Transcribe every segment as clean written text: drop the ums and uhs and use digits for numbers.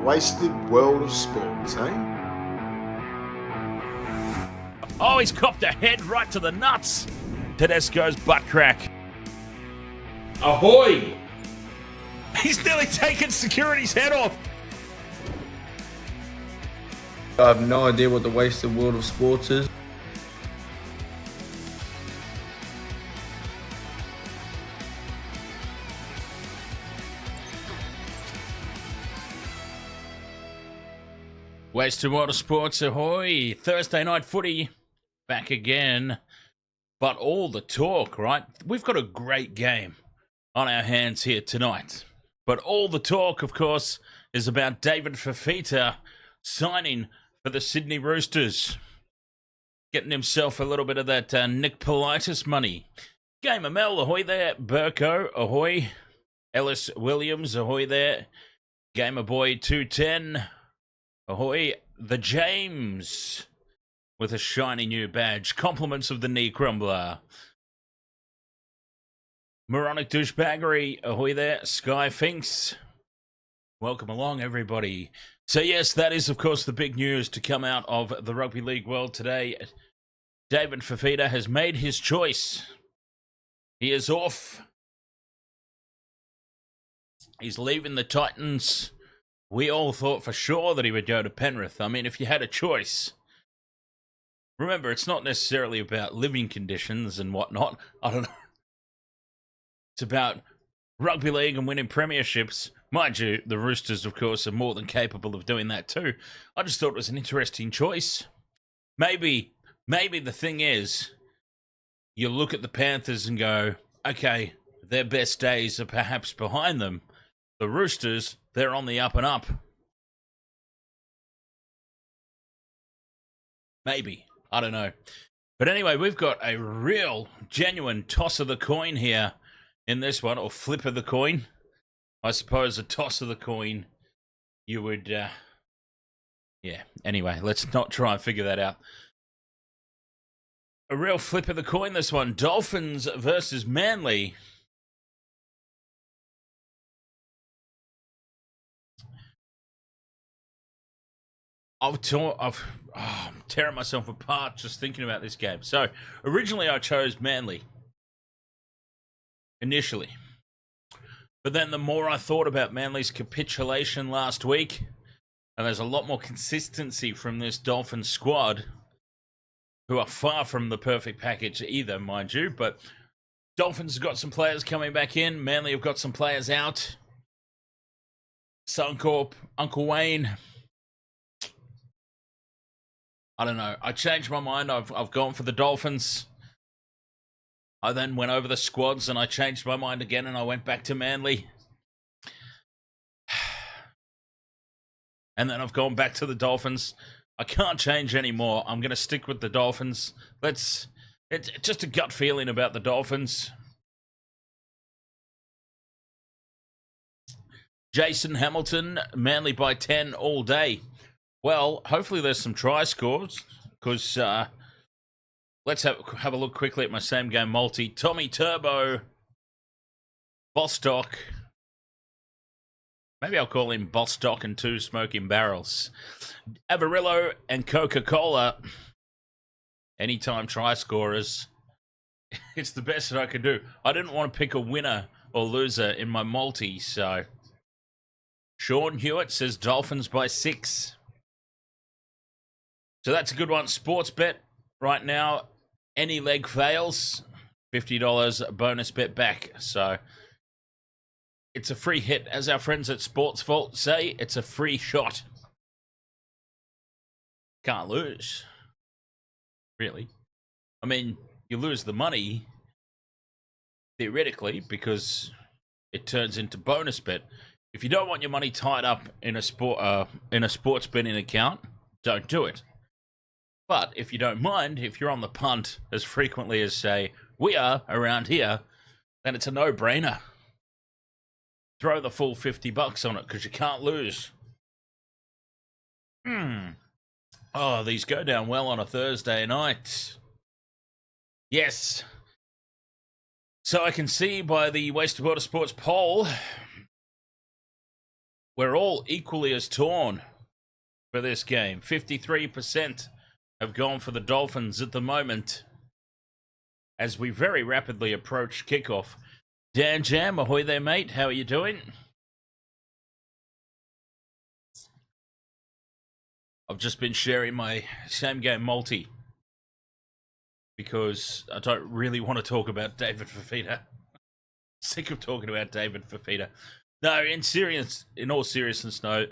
wasted world of sports, eh? Oh, he's copped a head right to the nuts. Tedesco's butt crack. Ahoy! He's nearly taken security's head off. I have no idea what the wasted world of sports is. Wasted World of Sports, ahoy! Thursday night footy, back again. But all the talk, right? We've got a great game on our hands here tonight. But all the talk, of course, is about David Fifita signing for the Sydney Roosters. Getting himself a little bit of that Nick Politis money. Game of Mel, ahoy there. Burko, ahoy. Ellis Williams, ahoy there. Gamer Boy 210. Ahoy, the James, with a shiny new badge. Compliments of the knee crumbler. Moronic douchebaggery, ahoy there. Sky Finks, welcome along, everybody. So yes, that is, of course, the big news to come out of the Rugby League world today. David Fifita has made his choice. He is off. He's leaving the Titans. We all thought for sure that he would go to Penrith. I mean, if you had a choice. Remember, it's not necessarily about living conditions and whatnot. I don't know. It's about rugby league and winning premierships. Mind you, the Roosters, of course, are more than capable of doing that too. I just thought it was an interesting choice. Maybe the thing is, you look at the Panthers and go, okay, their best days are perhaps behind them. The Roosters, they're on the up and up. Maybe. I don't know. But anyway, we've got a real, genuine toss of the coin here in this one, or flip of the coin. I suppose a toss of the coin, you would, yeah. Anyway, let's not try and figure that out. A real flip of the coin, this one. Dolphins versus Manly. I'm tearing myself apart just thinking about this game. So, originally I chose Manly. Initially. But then the more I thought about Manly's capitulation last week, and there's a lot more consistency from this Dolphins squad, who are far from the perfect package either, mind you, but Dolphins have got some players coming back in. Manly have got some players out. Suncorp, Uncle Wayne. I don't know. I changed my mind. I've gone for the Dolphins. I then went over the squads and I changed my mind again and I went back to Manly. And then I've gone back to the Dolphins. I can't change anymore. I'm going to stick with the Dolphins. It's just a gut feeling about the Dolphins. Jason Hamilton, Manly by 10 all day. Well, hopefully there's some try scores, because let's have a look quickly at my same game multi. Tommy Turbo, Bostock. Maybe I'll call him Bostock and Two Smoking Barrels. Avarillo and Coca-Cola. Anytime try scorers. It's the best that I could do. I didn't want to pick a winner or loser in my multi, so. Sean Hewitt says Dolphins by 6. So that's a good one. Sports bet right now. Any leg fails, $50 bonus bet back. So it's a free hit. As our friends at Sports Vault say, it's a free shot. Can't lose. Really. I mean, you lose the money, theoretically, because it turns into bonus bet. If you don't want your money tied up in a sports betting account, don't do it. But if you don't mind, if you're on the punt as frequently as, say, we are around here, then it's a no-brainer. Throw the full $50 on it, because you can't lose. Oh, these go down well on a Thursday night. Yes. So I can see by the Wasted World of Sports poll we're all equally as torn for this game. 53% have gone for the Dolphins at the moment as we very rapidly approach kickoff. Dan Jam, ahoy there, mate. How are you doing? I've just been sharing my same game multi because I don't really want to talk about David Fifita. Sick of talking about David Fifita. No, in all seriousness, though,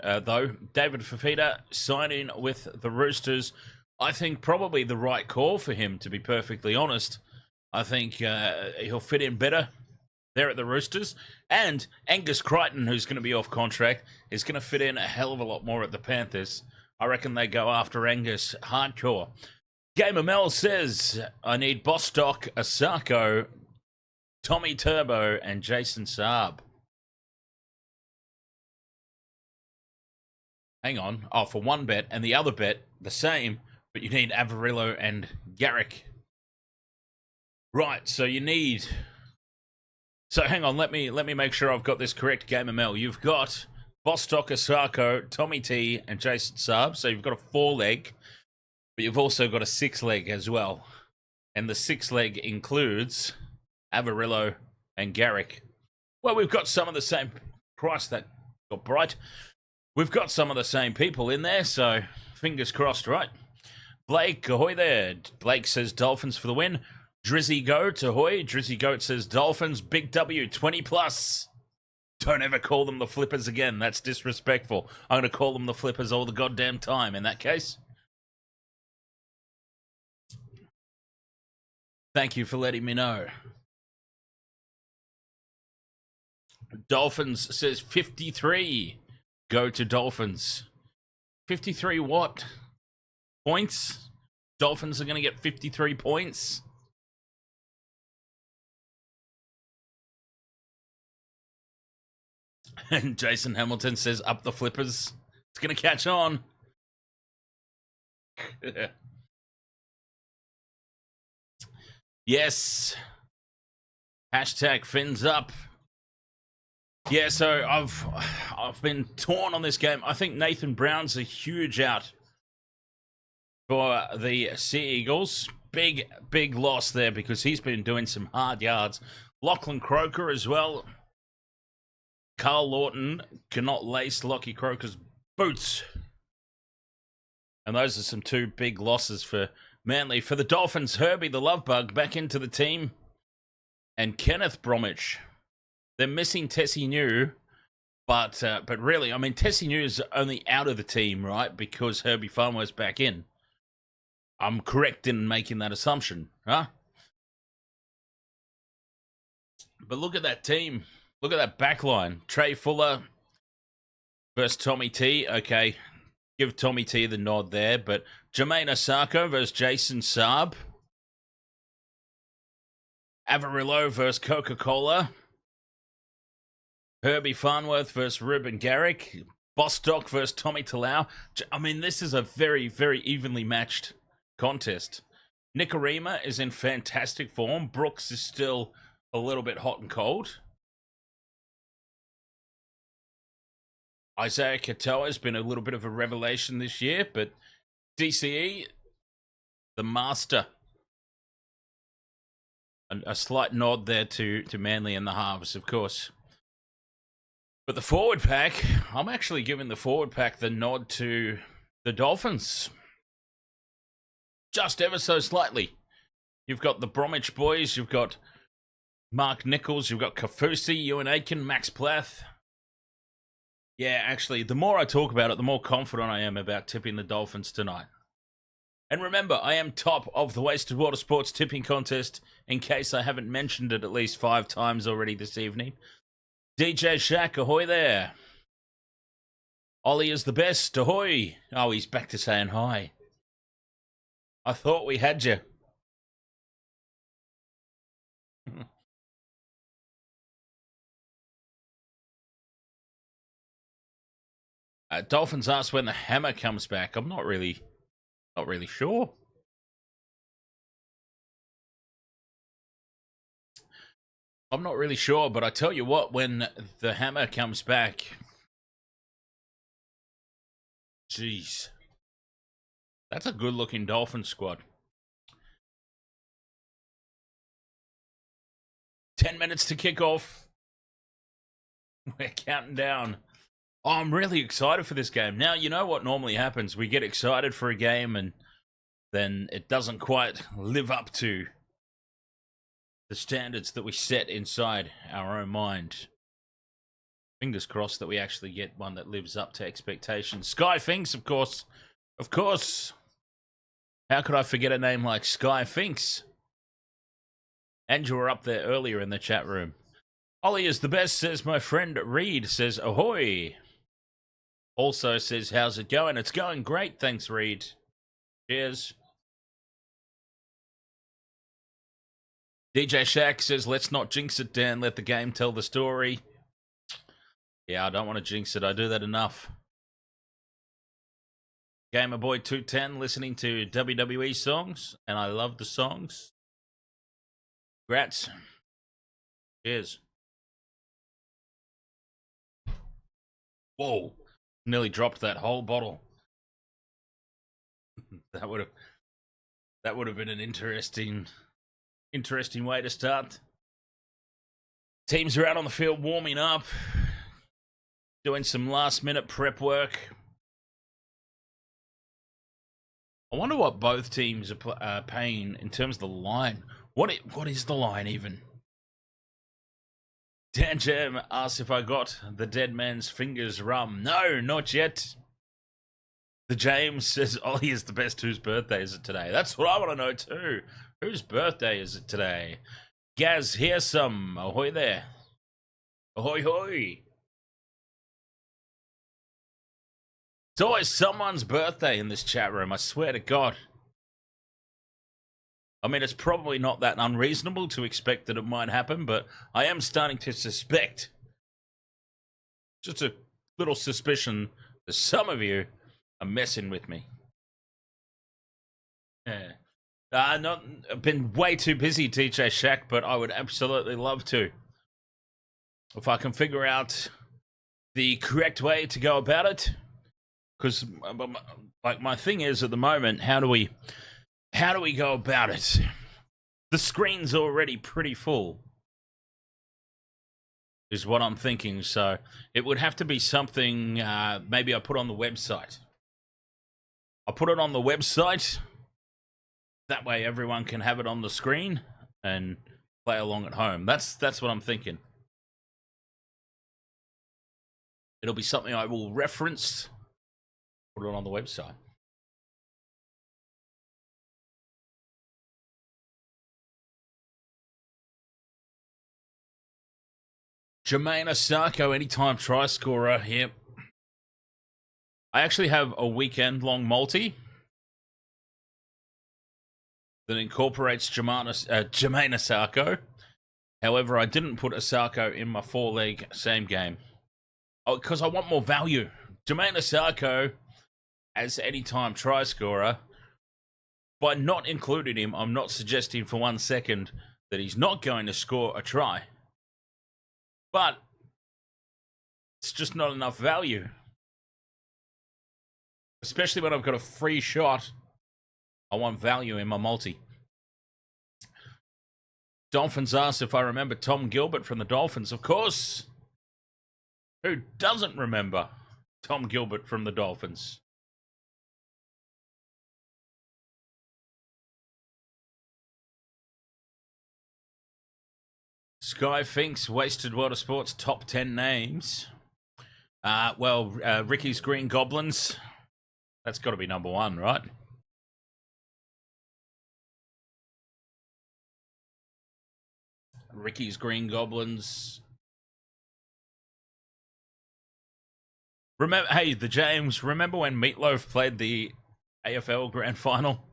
David Fifita signing with the Roosters, I think probably the right call for him, to be perfectly honest. I think he'll fit in better there at the Roosters. And Angus Crichton, who's going to be off contract, is going to fit in a hell of a lot more at the Panthers. I reckon they go after Angus hardcore. Gamer Mel says, I need Bostock, Asako, Tommy Turbo, and Jason Saab. Hang on. Oh, for one bet, and the other bet, the same, but you need Avarillo and Garrick. Right, so you need... So hang on, let me make sure I've got this correct, Gamer Mel. You've got Bostock, Asako, Tommy T, and Jason Saab. So you've got a 4-leg, but you've also got a 6-leg as well. And the 6-leg includes Avarillo and Garrick. Well, we've got some of the same... Christ, that got bright. We've got some of the same people in there, so fingers crossed, right? Blake, ahoy there. Blake says Dolphins for the win. Drizzy Goat, ahoy. Drizzy Goat says Dolphins, big W, 20+. Don't ever call them the Flippers again. That's disrespectful. I'm going to call them the Flippers all the goddamn time in that case. Thank you for letting me know. Dolphins says 53. Go to Dolphins. 53 what? Points? Dolphins are going to get 53 points? And Jason Hamilton says, up the Flippers. It's going to catch on. Yes. Hashtag fins up. Yeah, so I've been torn on this game. I think Nathan Brown's a huge out for the Sea Eagles. Big loss there because he's been doing some hard yards. Lachlan Croker as well. Carl Lawton cannot lace Lockie Croker's boots. And those are some two big losses for Manly. For the Dolphins, Herbie the Love Bug back into the team. And Kenneth Bromwich. They're missing Tessie New, but really, I mean, Tessie New is only out of the team, right? Because Herbie Farmer's back in. I'm correct in making that assumption, huh? But look at that team. Look at that back line. Trey Fuller versus Tommy T. Okay, give Tommy T the nod there. But Jermaine Asako versus Jason Saab. Avarillo versus Coca-Cola. Herbie Farnworth versus Ruben Garrick. Bostock versus Tommy Talau. I mean, this is a very, very evenly matched contest. Nicarima is in fantastic form. Brooks is still a little bit hot and cold. Isaiah Katoa has been a little bit of a revelation this year, but DCE, the master. A slight nod there to Manly and the halves, of course. But the forward pack, I'm actually giving the forward pack the nod to the Dolphins. Just ever so slightly. You've got the Bromwich boys, you've got Mark Nichols, you've got Kafusi, Ewan Aiken, Max Plath. Yeah, actually, the more I talk about it, the more confident I am about tipping the Dolphins tonight. And remember, I am top of the Wasted Water Sports tipping contest, in case I haven't mentioned it at least 5 times already this evening. DJ Shaq, ahoy there. Ollie is the best, ahoy. Oh, he's back to saying hi. I thought we had you. Dolphins asked when the hammer comes back. I'm not really sure. I'm not really sure, but I tell you what, when the hammer comes back, Jeez. That's a good-looking Dolphins squad. 10 minutes to kick off. We're counting down. Oh, I'm really excited for this game. Now, you know what normally happens? We get excited for a game and then it doesn't quite live up to the standards that we set inside our own mind. Fingers crossed that we actually get one that lives up to expectations. Sky Finks, of course. Of course. How could I forget a name like Sky Finks? And you were up there earlier in the chat room. Ollie is the best, says my friend Reed, says ahoy. Also says, how's it going? It's going great, thanks Reed. Cheers. DJ Shaq says, let's not jinx it, Dan. Let the game tell the story. Yeah, I don't want to jinx it. I do that enough. Gamerboy 210 listening to WWE songs, and I love the songs. Congrats. Cheers. Whoa. Nearly dropped that whole bottle. That would have been an interesting way to start. Teams are out on the field warming up, doing some last-minute prep work. I wonder what both teams are paying in terms of the line. What is the line even? Dan Jam asks if I got the dead man's fingers rum. No, not yet. The James says Ollie is the best. Whose birthday is it today? That's what I want to know too. Whose birthday is it today? Gaz, here's some. Ahoy there. Ahoy hoy. It's always someone's birthday in this chat room, I swear to God. I mean, it's probably not that unreasonable to expect that it might happen, but I am starting to suspect. Just a little suspicion that some of you are messing with me. Yeah. I've been way too busy, TJ Shack, but I would absolutely love to. If I can figure out the correct way to go about it. Because, like, my thing is, at the moment, how do we go about it? The screen's already pretty full, is what I'm thinking. So it would have to be something, maybe I put on the website. I'll put it on the website. That way everyone can have it on the screen and play along at home. That's what I'm thinking. It'll be something I will reference. Put it on the website. Jermaine Osako, anytime try scorer. Yep. I actually have a weekend-long multi that incorporates Jermaine Osako. However, I didn't put Osako in my 4-leg same game. Oh, because I want more value. Jermaine Osako as anytime try scorer. By not including him, I'm not suggesting for 1 second that he's not going to score a try. But it's just not enough value. Especially when I've got a free shot. I want value in my multi. Dolphins asked if I remember Tom Gilbert from the Dolphins. Of course. Who doesn't remember Tom Gilbert from the Dolphins? Sky Finks, Wasted World of Sports, top 10 names. Ricky's Green Goblins. That's got to be number 1, right? Ricky's Green Goblins. Remember, hey, the James, remember when Meatloaf played the AFL Grand Final?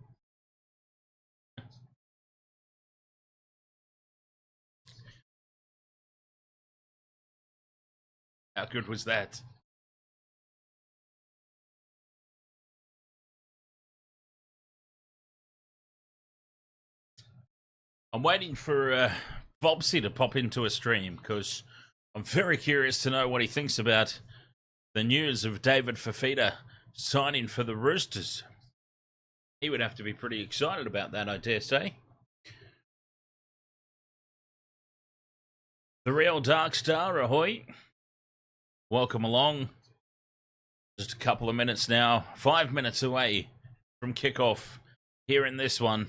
How good was that? I'm waiting for Bobsy to pop into a stream because I'm very curious to know what he thinks about the news of David Fifita signing for the Roosters. He would have to be pretty excited about that, I dare say. The real Dark Star, Ahoy. Welcome along. Just a couple of minutes now. 5 minutes away from kickoff here in this one.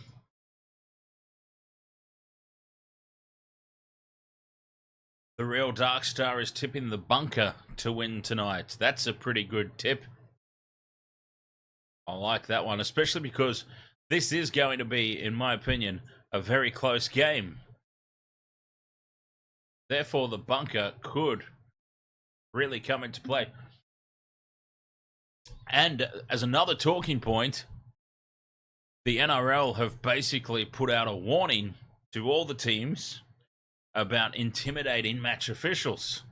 The real Dark Star is tipping the Bunker to win tonight. That's a pretty good tip. I like that one, especially because this is going to be, in my opinion, a very close game. Therefore, the Bunker could really come into play. And as another talking point, the NRL have basically put out a warning to all the teams about intimidating match officials.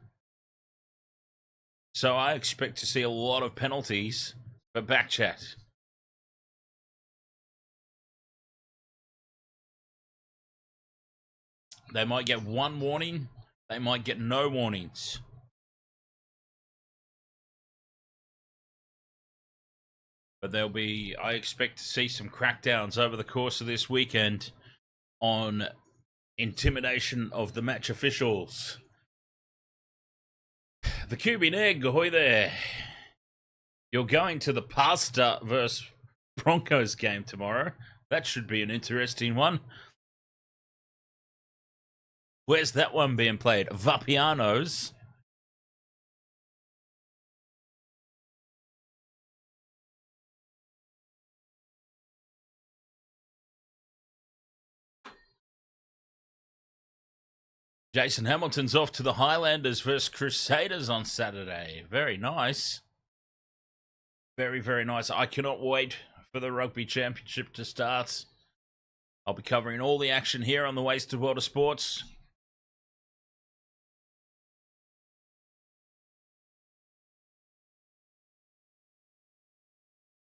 So I expect to see a lot of penalties for backchat. They might get one warning. They might get no warnings. But there'll be, I expect to see some crackdowns over the course of this weekend on intimidation of the match officials. The Cuban Egg, ahoy there. You're going to the Pasta versus Broncos game tomorrow. That should be an interesting one. Where's that one being played? Vapiano's. Jason Hamilton's off to the Highlanders versus Crusaders on Saturday. Very nice. Very, very nice. I cannot wait for the Rugby Championship to start. I'll be covering all the action here on the Wasted World of Sports.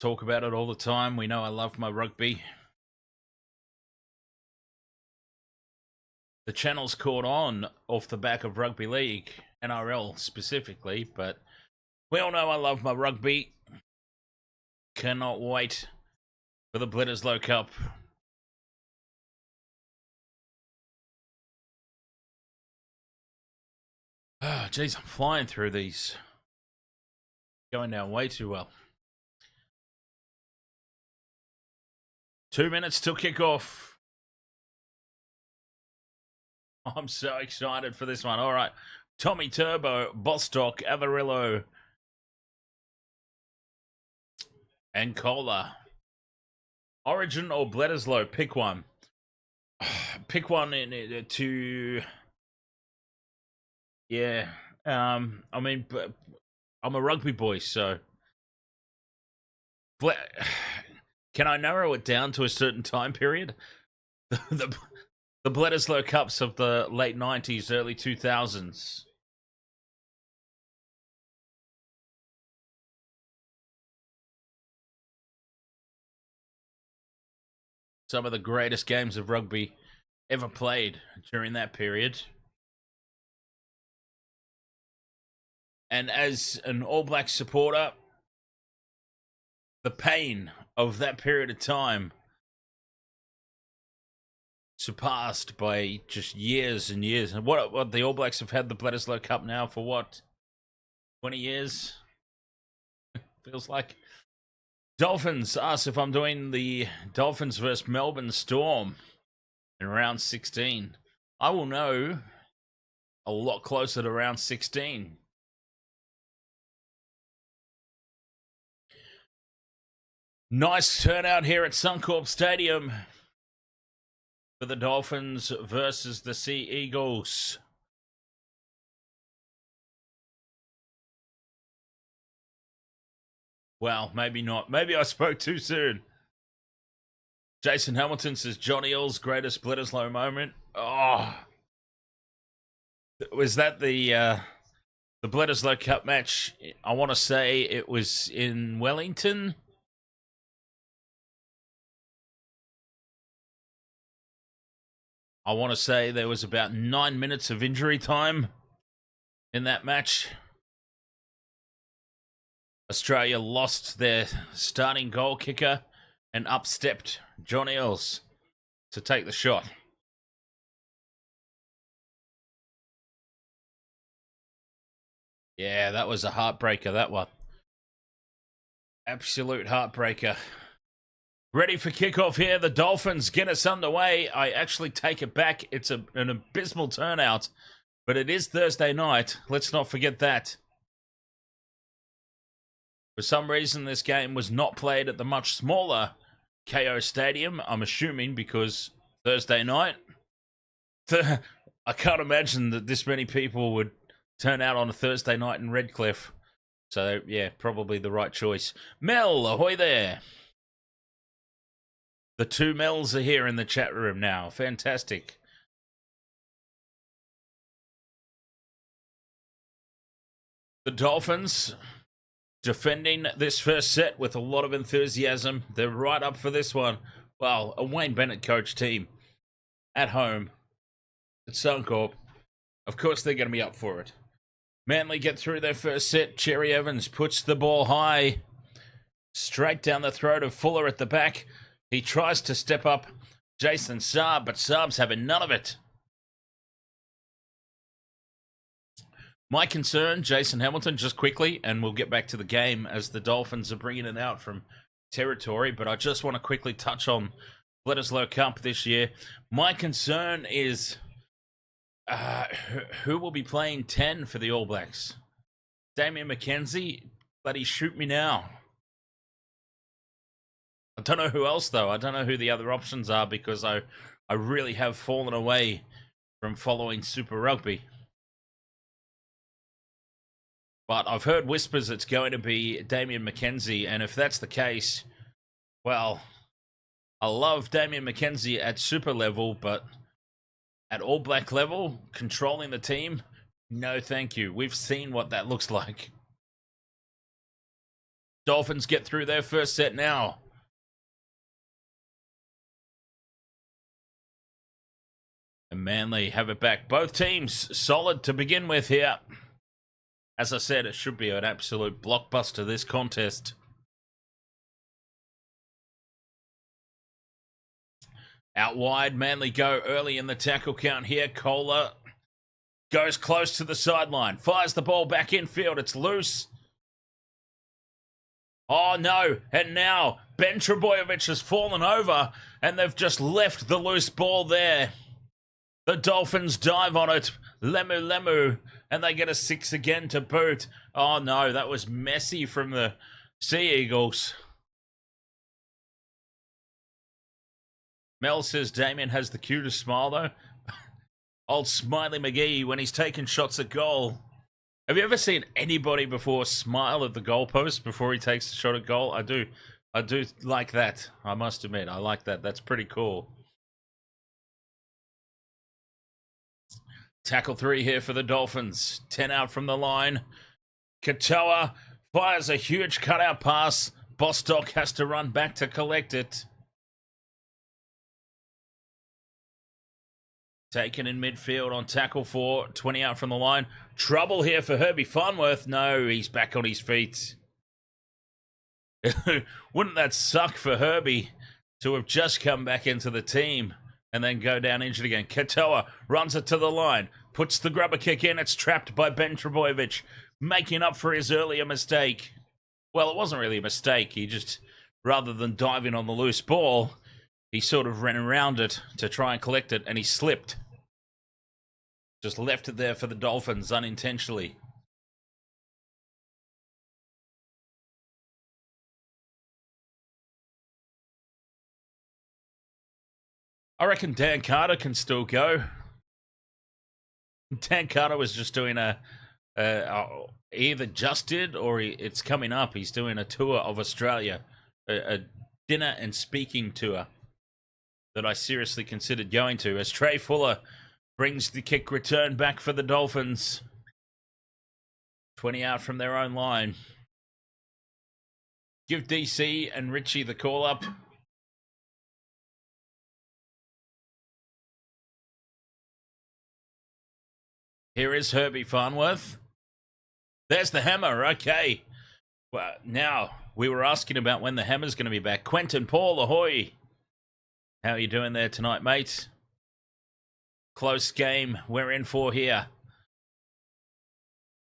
Talk about it all the time. We know I love my rugby. The channel's caught on off the back of Rugby League, NRL specifically, but we all know I love my rugby. Cannot wait for the Bledisloe Cup. Oh, geez, I'm flying through these. Going down way too well. 2 minutes till kickoff. I'm so excited for this one. All right. Tommy Turbo, Bostock, Avarillo, and Cola. Origin or Bledisloe? Pick one. Pick one to... Yeah. I mean, I'm a rugby boy, so... Can I narrow it down to a certain time period? The Bledisloe Cups of the late 90s, early 2000s. Some of the greatest games of rugby ever played during that period. And as an All Blacks supporter, the pain of that period of time surpassed by just years and years. And what the All Blacks have had the Bledisloe Cup now for what? 20 years? Feels like. Dolphins asks if I'm doing the Dolphins versus Melbourne Storm in round 16. I will know a lot closer to round 16. Nice turnout here at Suncorp Stadium for the Dolphins versus the Sea Eagles. Well, maybe not. Maybe I spoke too soon. Jason Hamilton says Johnny Earl's greatest Bledisloe moment. Oh, was that the Bledisloe Cup match? I want to say it was in Wellington. I want to say there was about 9 minutes of injury time in that match. Australia lost their starting goal kicker and up stepped John Eales to take the shot. Yeah, that was a heartbreaker, that one. Absolute heartbreaker. Ready for kickoff here. The Dolphins get us underway. I actually take it back. It's an abysmal turnout, but it is Thursday night. Let's not forget that. For some reason, this game was not played at the much smaller KO Stadium. I'm assuming because Thursday night. I can't imagine that this many people would turn out on a Thursday night in Redcliffe. So, yeah, probably the right choice. Mel, ahoy there. The two Mels are here in the chat room now. Fantastic. The Dolphins defending this first set with a lot of enthusiasm. They're right up for this one. Well, a Wayne Bennett coach team at home at Suncorp. Of course they're going to be up for it. Manly get through their first set. Cherry Evans puts the ball high. Straight down the throat of Fuller at the back. He tries to step up Jason Saab, but Saab's having none of it. My concern, Jason Hamilton, just quickly, and we'll get back to the game as the Dolphins are bringing it out from territory, but I just want to quickly touch on Bledisloe Cup this year. My concern is who will be playing 10 for the All Blacks? Damien McKenzie? Bloody shoot me now. I don't know who else, though. I don't know who the other options are because I really have fallen away from following Super Rugby. But I've heard whispers it's going to be Damien McKenzie, and if that's the case, well, I love Damien McKenzie at Super level, but at All Black level, controlling the team, no thank you. We've seen what that looks like. Dolphins get through their first set now. And Manly have it back. Both teams solid to begin with here. As I said, it should be an absolute blockbuster, this contest. Out wide, Manly go early in the tackle count here. Kohler goes close to the sideline. Fires the ball back infield. It's loose. Oh, no. And now Ben Trebojevic has fallen over, and they've just left the loose ball there. The Dolphins dive on it. Lemu, and they get a 6 again to boot. Oh no, that was messy from the Sea Eagles. Mel says Damien has the cutest smile though. Old Smiley McGee when he's taking shots at goal. Have you ever seen anybody before smile at the goalpost before he takes a shot at goal? I do like that. I must admit, I like that. That's pretty cool. Tackle 3 here for the Dolphins. 10 out from the line. Katoa fires a huge cutout pass. Bostock has to run back to collect it. Taken in midfield on tackle 4. 20 out from the line. Trouble here for Herbie Farnworth. No, he's back on his feet. Wouldn't that suck for Herbie to have just come back into the team and then go down injured again? Katoa runs it to the line, puts the grubber kick in. It's trapped by Ben Trebojevic, making up for his earlier mistake. Well, it wasn't really a mistake. He just, rather than diving on the loose ball, he sort of ran around it to try and collect it, and he slipped. Just left it there for the Dolphins unintentionally. I reckon Dan Carter can still go. Dan Carter was just doing either just did or it's coming up. He's doing a tour of Australia, a dinner and speaking tour that I seriously considered going to. As Trey Fuller brings the kick return back for the Dolphins. 20 out from their own line. Give DC and Richie the call up. Here is Herbie Farnworth. There's the hammer. Okay. Well, now, we were asking about when the Hammer's going to be back. Quentin Paul, ahoy! How are you doing there tonight, mate? Close game we're in for here.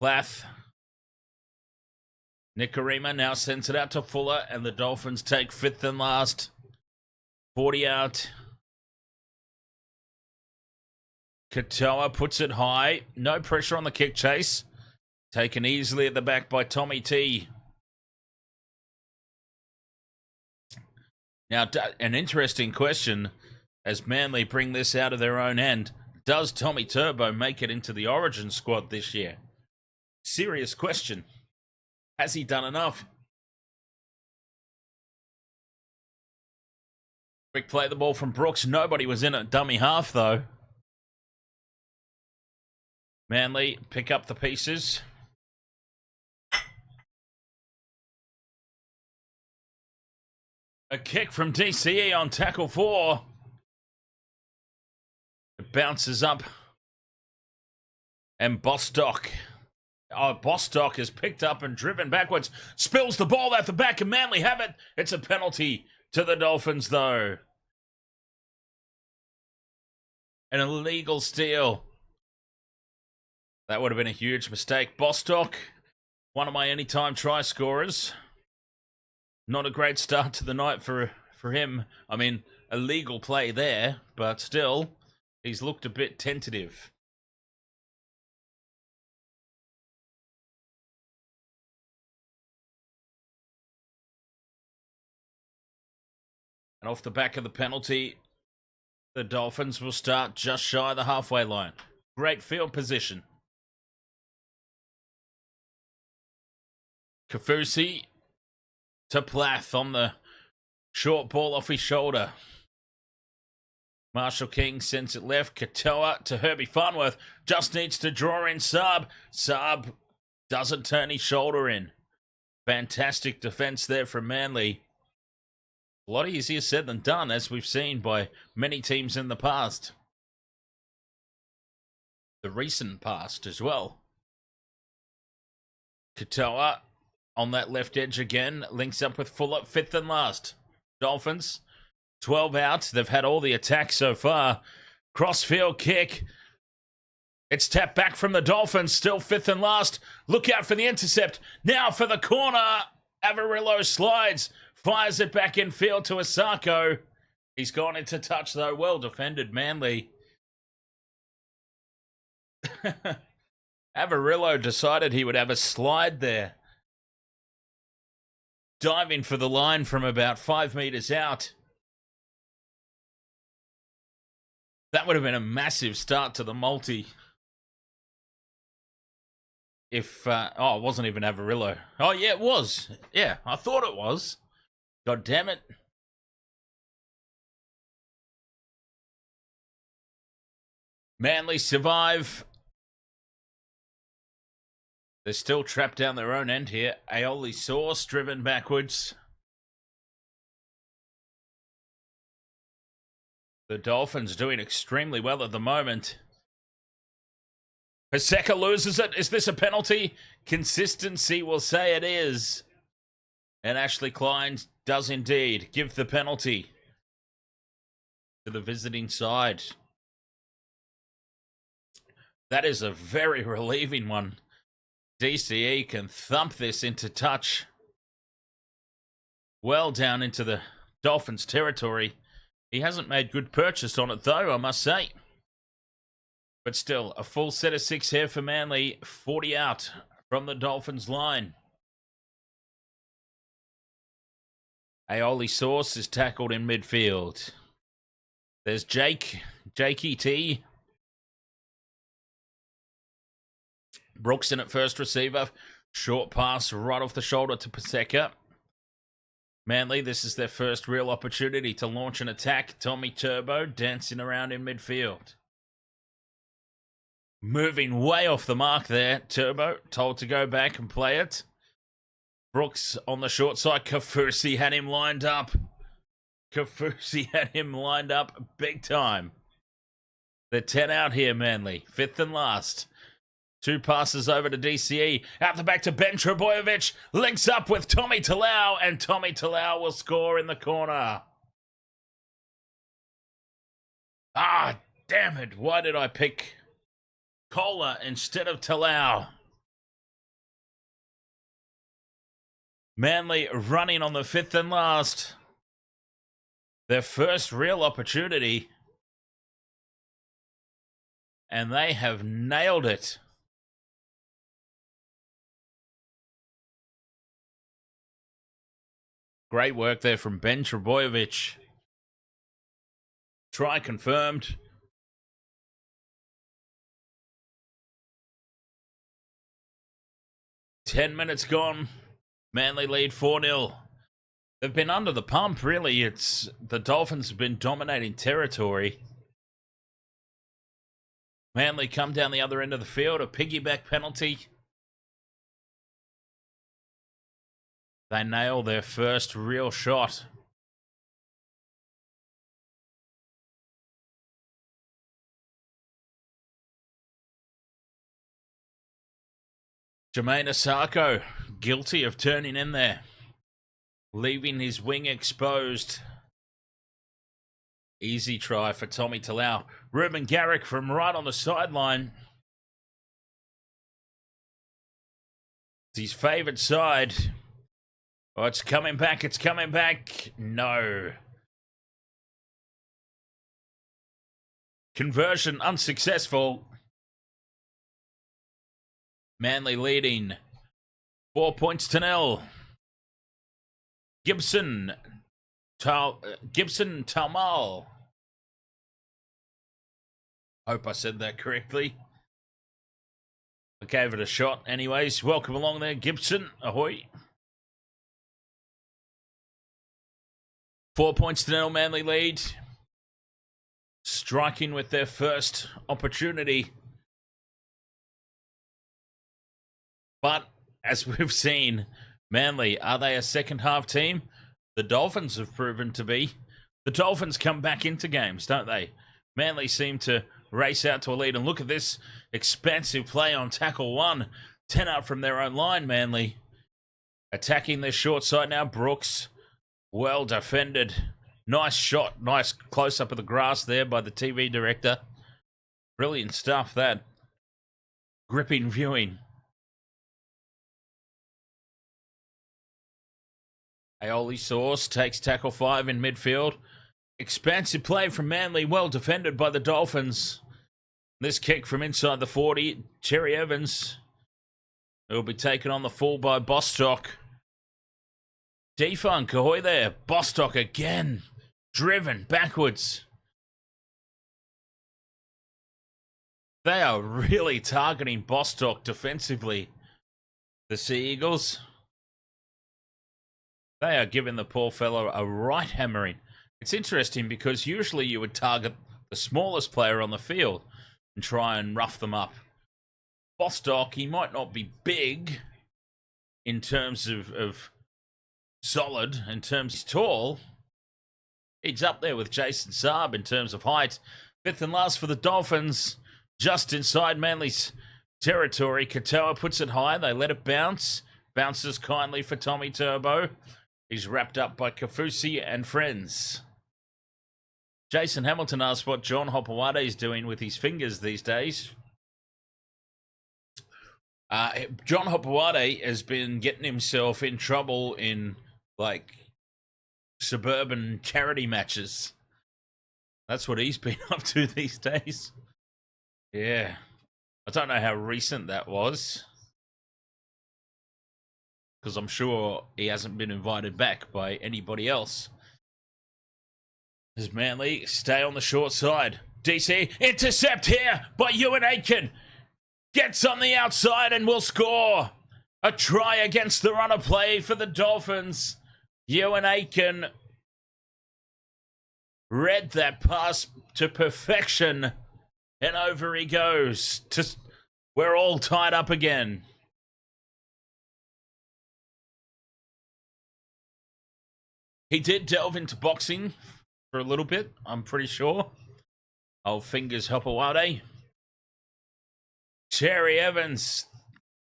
Plath. Nicarima now sends it out to Fuller, and the Dolphins take fifth and last. 40 out. Katoa puts it high. No pressure on the kick chase. Taken easily at the back by Tommy T. Now, an interesting question as Manly bring this out of their own end. Does Tommy Turbo make it into the Origin squad this year? Serious question. Has he done enough? Quick play the ball from Brooks. Nobody was in at dummy half, though. Manly pick up the pieces. A kick from DCE on tackle 4. It bounces up. And Bostock. Oh, Bostock is picked up and driven backwards. Spills the ball at the back, and Manly have it. It's a penalty to the Dolphins, though. An illegal steal. That would have been a huge mistake. Bostock, one of my anytime try scorers. Not a great start to the night for him. I mean, a legal play there, but still, he's looked a bit tentative. And off the back of the penalty, the Dolphins will start just shy of the halfway line. Great field position. Kafusi to Plath on the short ball off his shoulder. Marshall King sends it left. Katoa to Herbie Farnworth. Just needs to draw in Saab. Saab doesn't turn his shoulder in. Fantastic defense there from Manly. A lot easier said than done, as we've seen by many teams in the past. The recent past as well. Katoa on that left edge again. Links up with Fuller, fifth and last. Dolphins, 12 out. They've had all the attacks so far. Crossfield kick. It's tapped back from the Dolphins, still fifth and last. Look out for the intercept. Now for the corner. Avarillo slides. Fires it back in field to Asako. He's gone into touch, though. Well defended, Manly. Avarillo decided he would have a slide there. Diving for the line from about 5 meters out. That would have been a massive start to the multi. If, it wasn't even Avarillo. Oh, yeah, it was. Yeah, I thought it was. God damn it. Manly survive. They're still trapped down their own end here. Aioli Sauce driven backwards. The Dolphins doing extremely well at the moment. Paseka loses it. Is this a penalty? Consistency will say it is. And Ashley Klein does indeed give the penalty to the visiting side. That is a very relieving one. DCE can thump this into touch. Well down into the Dolphins' territory. He hasn't made good purchase on it, though, I must say. But still, a full set of 6 here for Manly. 40 out from the Dolphins' line. Aioli Sauce is tackled in midfield. There's Jakey T. Brooks in at first receiver. Short pass right off the shoulder to Paseka. Manly, this is their first real opportunity to launch an attack. Tommy Turbo dancing around in midfield. Moving way off the mark there. Turbo told to go back and play it. Brooks on the short side. Kafusi had him lined up. Big time. They're 10 out here, Manly. Fifth and last. 2 passes over to DCE. Out the back to Ben Trebojevic. Links up with Tommy Talau, and Tommy Talau will score in the corner. Ah, damn it. Why did I pick Kohler instead of Talau? Manly running on the 5th and last. Their first real opportunity. And they have nailed it. Great work there from Ben Trebojevic. Try confirmed. Ten minutes gone. Manly lead 4-0. They've been under the pump, really. The Dolphins have been dominating territory. Manly come down the other end of the field, a piggyback penalty. They nail their first real shot. Jermaine Asako, guilty of turning in there, leaving his wing exposed. Easy try for Tommy Talau. Ruben Garrick from right on the sideline. It's his favourite side. Oh, it's coming back, it's coming back. No. Conversion unsuccessful. Manly leading 4-0. Gibson Taumal. Hope I said that correctly. I gave it a shot anyways. Welcome along there, Gibson. Ahoy. 4-0 Manly lead. Striking with their first opportunity. But, as we've seen, Manly, are they a second half team? The Dolphins have proven to be. The Dolphins come back into games, don't they? Manly seem to race out to a lead. And look at this expansive play on tackle 1. 10 out from their own line, Manly. Attacking their short side now, Brooks. Well defended. Nice shot. Nice close-up of the grass there by the TV director. Brilliant stuff, that. Gripping viewing. Aioli Sauce takes tackle 5 in midfield. Expansive play from Manly, well defended by the Dolphins. This kick from inside the 40, Cherry Evans. It will be taken on the full by Bostock. Defunk, Ahoy there. Bostock again. Driven backwards. They are really targeting Bostock defensively. The Sea Eagles. They are giving the poor fellow a right hammering. It's interesting because usually you would target the smallest player on the field and try and rough them up. Bostock, he might not be big in terms of solid, in terms he's tall. He's up there with Jason Saab in terms of height. 5th and last for the Dolphins, just inside Manly's territory. Katoa puts it high, they let it bounce. Bounces kindly for Tommy Turbo. He's wrapped up by Kafusi and friends. Jason Hamilton asked what John Hopewade is doing with his fingers these days. John Hopewade has been getting himself in trouble in, like, suburban charity matches. That's what he's been up to these days. Yeah. I don't know how recent that was, because I'm sure he hasn't been invited back by anybody else. As Manly stay on the short side. DC, intercept here by Ewan Aitken. Gets on the outside and will score. A try against the runner play for the Dolphins. Ewan Aitken read that pass to perfection. And over he goes. We're all tied up again. He did delve into boxing for a little bit, I'm pretty sure. Old fingers Hopewade. Cherry Evans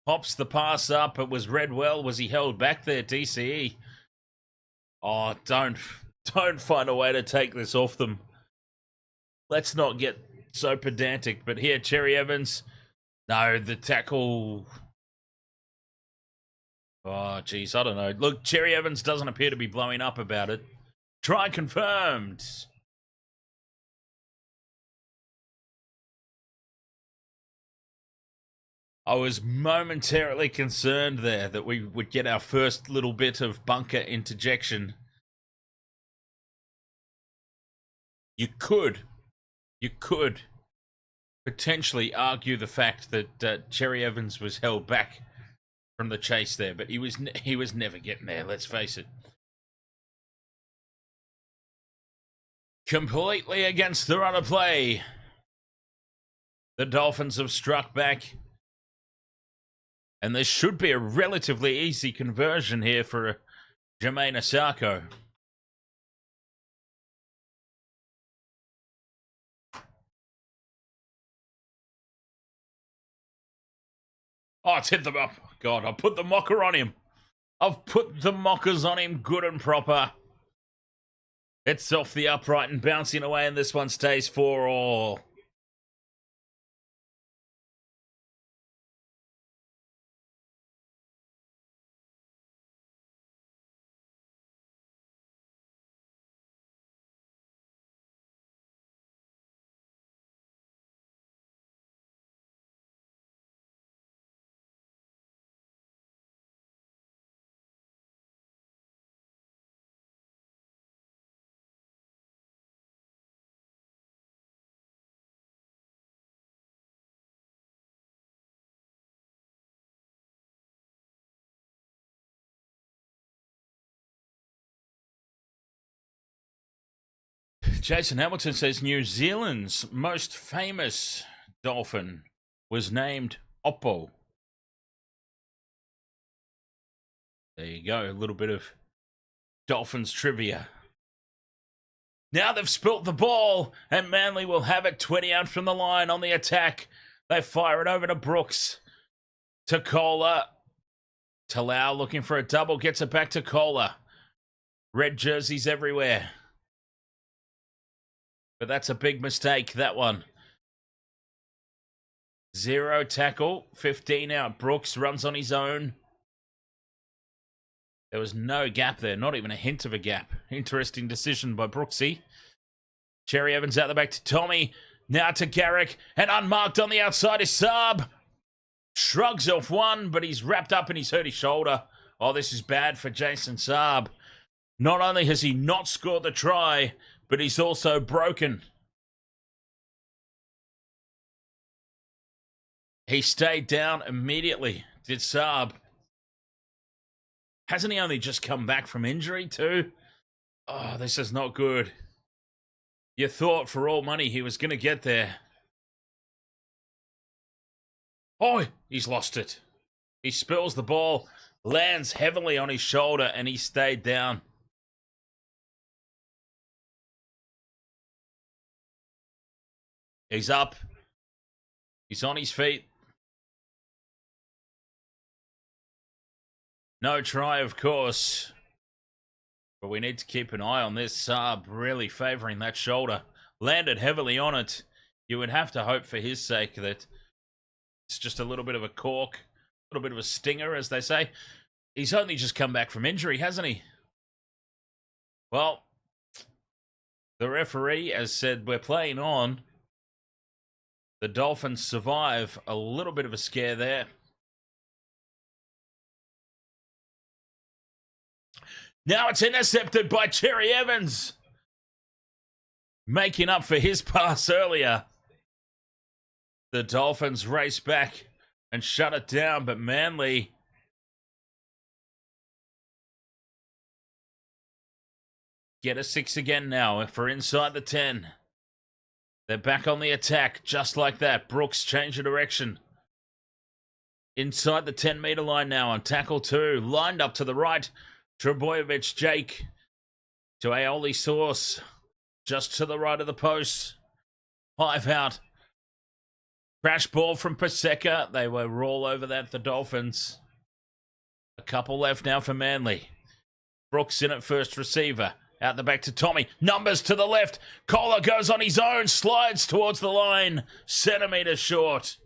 pops the pass up. It was read well. Was he held back there, DCE? Oh, don't find a way to take this off them. Let's not get so pedantic. But here, Cherry Evans. No, the tackle. Oh, geez, I don't know. Look, Cherry Evans doesn't appear to be blowing up about it. Try confirmed. I was momentarily concerned there that we would get our first little bit of bunker interjection. You could potentially argue the fact that Cherry Evans was held back from the chase there, but he was never getting there, let's face it. Completely against the run of play. The Dolphins have struck back. And this should be a relatively easy conversion here for Jermaine Asako. Oh, it's hit them up. God, I'll put the mocker on him. I've put the mockers on him good and proper. It's off the upright and bouncing away, and this one stays 4-all. Jason Hamilton says New Zealand's most famous dolphin was named Oppo. There you go, a little bit of Dolphins trivia. Now they've spilt the ball, and Manly will have it 20 out from the line on the attack. They fire it over to Brooks. To Kohler. Talau looking for a double, gets it back to Kohler. Red jerseys everywhere. But that's a big mistake, that one. 0 tackle, 15 out. Brooks runs on his own. There was no gap there, not even a hint of a gap. Interesting decision by Brooksy. Cherry Evans out the back to Tommy. Now to Garrick, and unmarked on the outside is Saab. Shrugs off one, but he's wrapped up and he's hurt his shoulder. Oh, this is bad for Jason Saab. Not only has he not scored the try, but he's also broken. He stayed down immediately, did Saab. Hasn't he only just come back from injury too? Oh, this is not good. You thought for all money he was going to get there. Oh, he's lost it. He spills the ball, lands heavily on his shoulder, and he stayed down. He's up. He's on his feet. No try, of course. But we need to keep an eye on this. Saab really favouring that shoulder. Landed heavily on it. You would have to hope for his sake that it's just a little bit of a cork. A little bit of a stinger, as they say. He's only just come back from injury, hasn't he? Well, the referee has said we're playing on. The Dolphins survive a little bit of a scare there. Now it's intercepted by Cherry Evans. Making up for his pass earlier. The Dolphins race back and shut it down, but Manly get a 6 again now for inside the 10. They're back on the attack, just like that. Brooks change of direction. Inside the 10-meter line now on tackle 2. Lined up to the right. Trebojevic, Jake. To Aioli Source. Just to the right of the post. 5 out. Crash ball from Paseka. They were all over that, the Dolphins. A couple left now for Manly. Brooks in at first receiver. Out the back to Tommy. Numbers to the left. Kohler goes on his own. Slides towards the line. Centimetres short.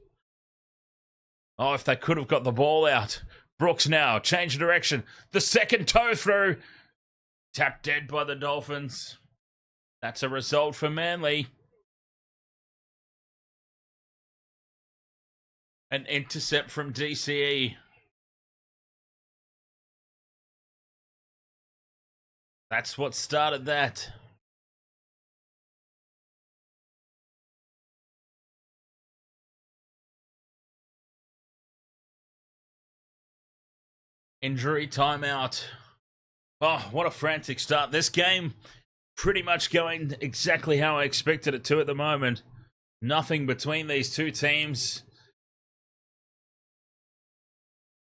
Oh, if they could have got the ball out. Brooks now. Change direction. The second toe through. Tapped dead by the Dolphins. That's a result for Manly. An intercept from DCE. That's what started that. Injury timeout. Oh, what a frantic start. This game pretty much going exactly how I expected it to at the moment. Nothing between these two teams.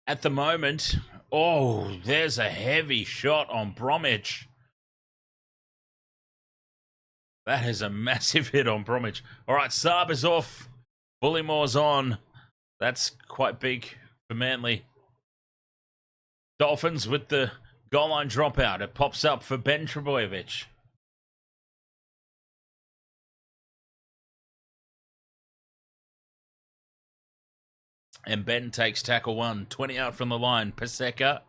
At the moment, oh, there's a heavy shot on Bromwich. That is a massive hit on Bromwich. All right, Saab is off. Bullimore's on. That's quite big for Manly. Dolphins with the goal line dropout. It pops up for Ben Trebojevic. And Ben takes tackle 1. 20 out from the line. Paseka.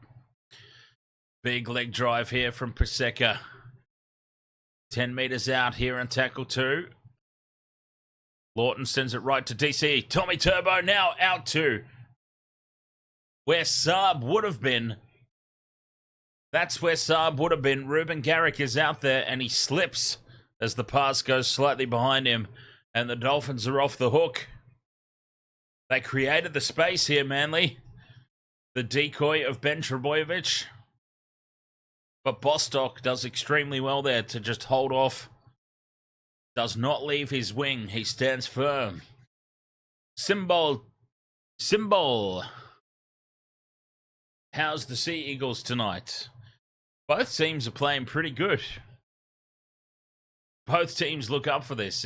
Big leg drive here from Paseka. 10 metres out here in tackle 2. Lawton sends it right to DC. Tommy Turbo now out to where Saab would have been. That's where Saab would have been. Ruben Garrick is out there and he slips as the pass goes slightly behind him. And the Dolphins are off the hook. They created the space here, Manly. The decoy of Ben Trebojevic. But Bostock does extremely well there to just hold off. Does not leave his wing. He stands firm. Symbol. How's the Sea Eagles tonight? Both teams are playing pretty good. Both teams look up for this.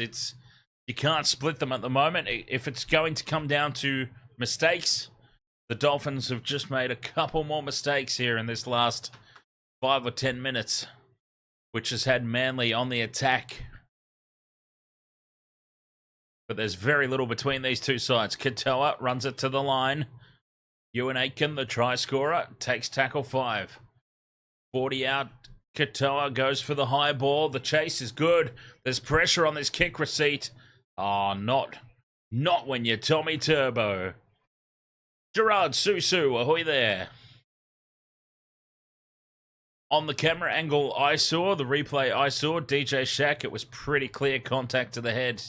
You can't split them at the moment. If it's going to come down to mistakes, the Dolphins have just made a couple more mistakes here in this last 5 or 10 minutes, which has had Manly on the attack. But there's very little between these two sides. Katoa runs it to the line. Ewan Aitken, the try scorer, takes tackle 5. 40 out. Katoa goes for the high ball. The chase is good. There's pressure on this kick receipt. Oh, not when you're Tommy Turbo. Gerard Susu, ahoy there. On the camera angle I saw, the replay I saw, DJ Shack, it was pretty clear contact to the head.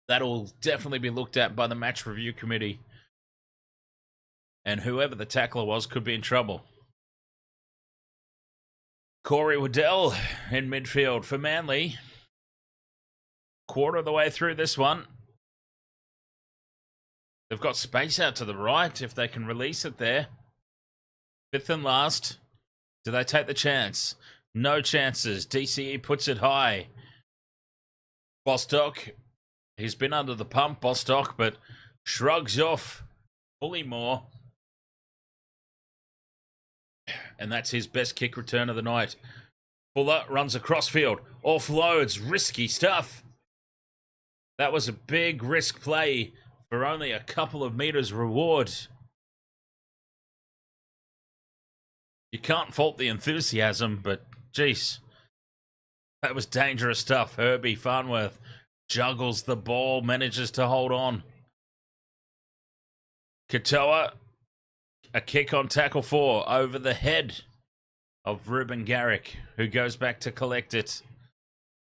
That'll definitely be looked at by the match review committee. And whoever the tackler was could be in trouble. Corey Waddell in midfield for Manly. Quarter of the way through this one. They've got space out to the right if they can release it there. 5th and last. Do they take the chance? No chances. DCE puts it high. Bostock. He's been under the pump, Bostock, but shrugs off Bullymore. And that's his best kick return of the night. Fuller runs across field. Offloads. Risky stuff. That was a big risk play for only a couple of meters reward. You can't fault the enthusiasm, but geez, that was dangerous stuff. Herbie Farnworth juggles the ball, manages to hold on. Katoa, a kick on tackle 4 over the head of Ruben Garrick, who goes back to collect it.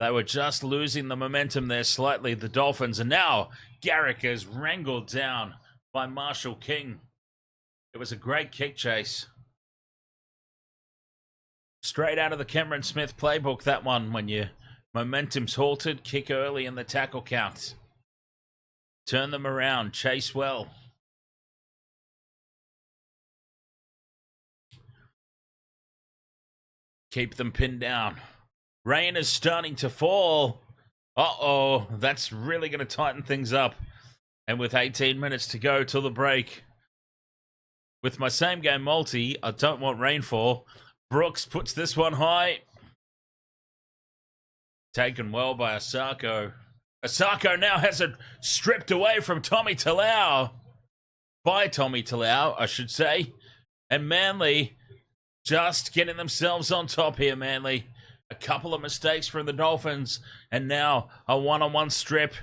They were just losing the momentum there slightly, the Dolphins, and now Garrick is wrangled down by Marshall King. It was a great kick chase. Straight out of the Cameron Smith playbook, that one, when your momentum's halted, kick early in the tackle count. Turn them around, chase well. Keep them pinned down. Rain is starting to fall. Uh-oh, that's really going to tighten things up. And with 18 minutes to go till the break, with my same game multi, I don't want rainfall. Brooks puts this one high. Taken well by Asako. Asako now has it stripped away from Tommy Talau. By Tommy Talau, I should say. And Manly just getting themselves on top here, Manly. A couple of mistakes from the Dolphins. And now a one-on-one strip.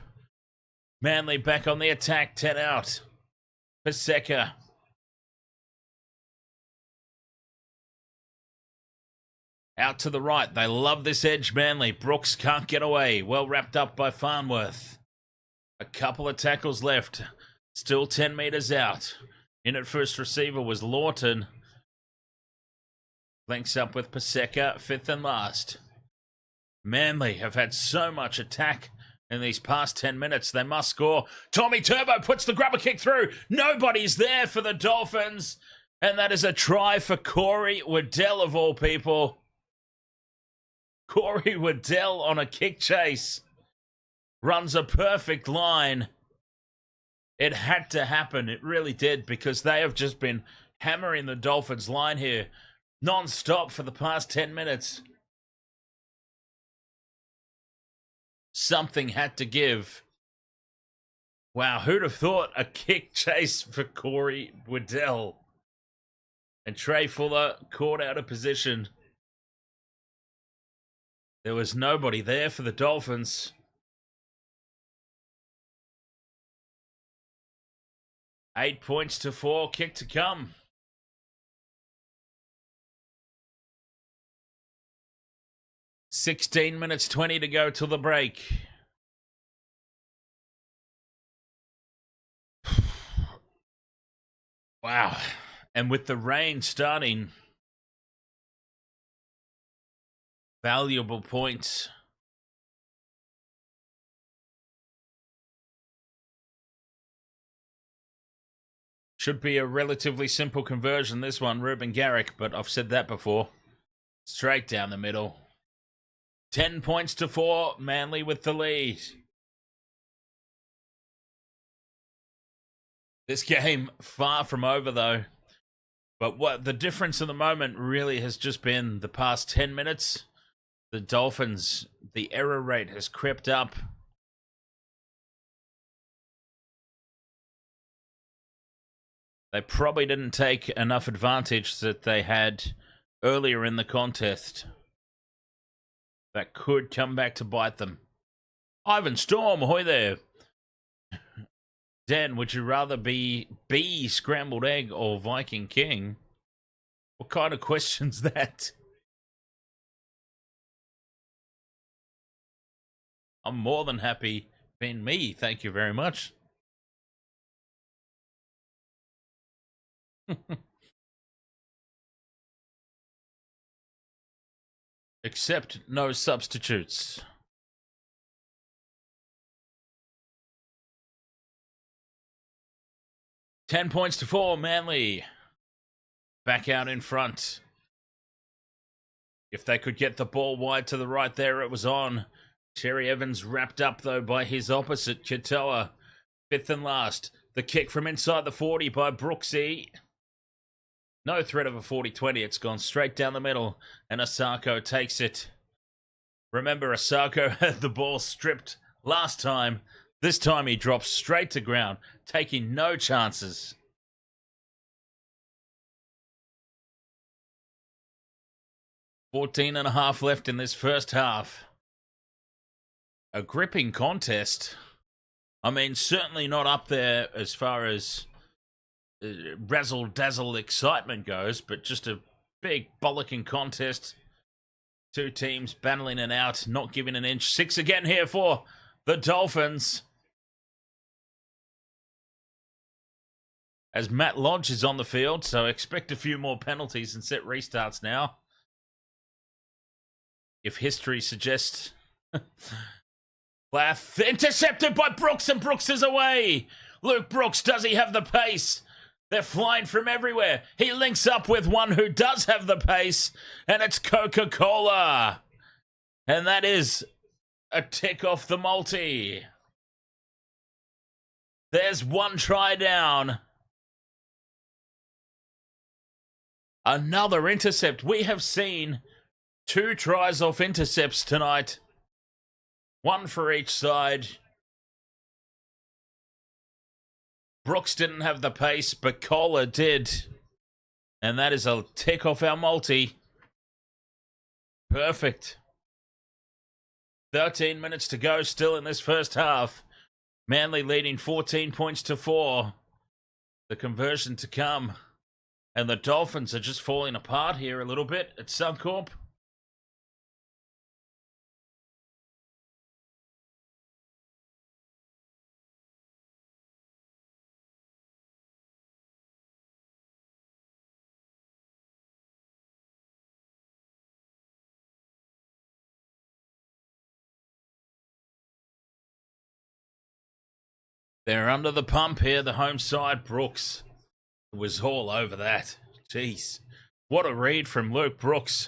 Manly back on the attack, 10 out. Paseka. Out to the right. They love this edge, Manly. Brooks can't get away. Well wrapped up by Farnworth. A couple of tackles left. Still 10 metres out. In at first receiver was Lawton. Links up with Paseka, fifth and last. Manly have had so much attack in these past 10 minutes. They must score. Tommy Turbo puts the grubber kick through. Nobody's there for the Dolphins. And that is a try for Corey Waddell of all people. Corey Waddell on a kick chase. Runs a perfect line. It had to happen. It really did, because they have just been hammering the Dolphins line here non-stop for the past 10 minutes. Something had to give. Wow, who'd have thought a kick chase for Corey Waddell? And Trey Fuller caught out of position. There was nobody there for the Dolphins. 8 points to 4, kick to come. $16 minutes 20 to go till the break. Wow. And with the rain starting, valuable points. Should be a relatively simple conversion, this one, Ruben Garrick, but I've said that before. Straight down the middle. 10 points to 4, Manly with the lead. This game far from over, though. But what the difference in the moment really has just been the past 10 minutes. The Dolphins, the error rate has crept up. They probably didn't take enough advantage that they had earlier in the contest. That could come back to bite them. Ivan Storm, ahoy there. Dan, would you rather be B scrambled egg or Viking King? What kind of question's that? I'm more than happy being me, thank you very much. Except no substitutes. $10 points to 4, Manly. Back out in front. If they could get the ball wide to the right there, it was on. Cherry Evans wrapped up, though, by his opposite, Katoa. Fifth and last. The kick from inside the 40 by Brooksy. No threat of a 40-20. It's gone straight down the middle, and Asako takes it. Remember, Asako had the ball stripped last time. This time he drops straight to ground, taking no chances. $14.5 left in this first half. A gripping contest. I mean, certainly not up there as far as razzle-dazzle excitement goes, but just a big bollocking contest. Two teams battling it out, not giving an inch. 6 again here for the Dolphins. As Matt Lodge is on the field, so expect a few more penalties and set restarts now. If history suggests. Laugh intercepted by Brooks, and Brooks is away. Luke Brooks, does he have the pace? They're flying from everywhere. He links up with one who does have the pace, and it's Coca-Cola. And that is a tick off the multi. There's one try down. Another intercept. We have seen 2 tries off intercepts tonight. 1 for each side. Brooks didn't have the pace, but Kohler did. And that is a tick off our multi. Perfect. 13 minutes to go still in this first half. Manly leading 14 points to 4. The conversion to come. And the Dolphins are just falling apart here a little bit at Suncorp. They're under the pump here, the home side. Brooks was all over that. Jeez. What a read from Luke Brooks.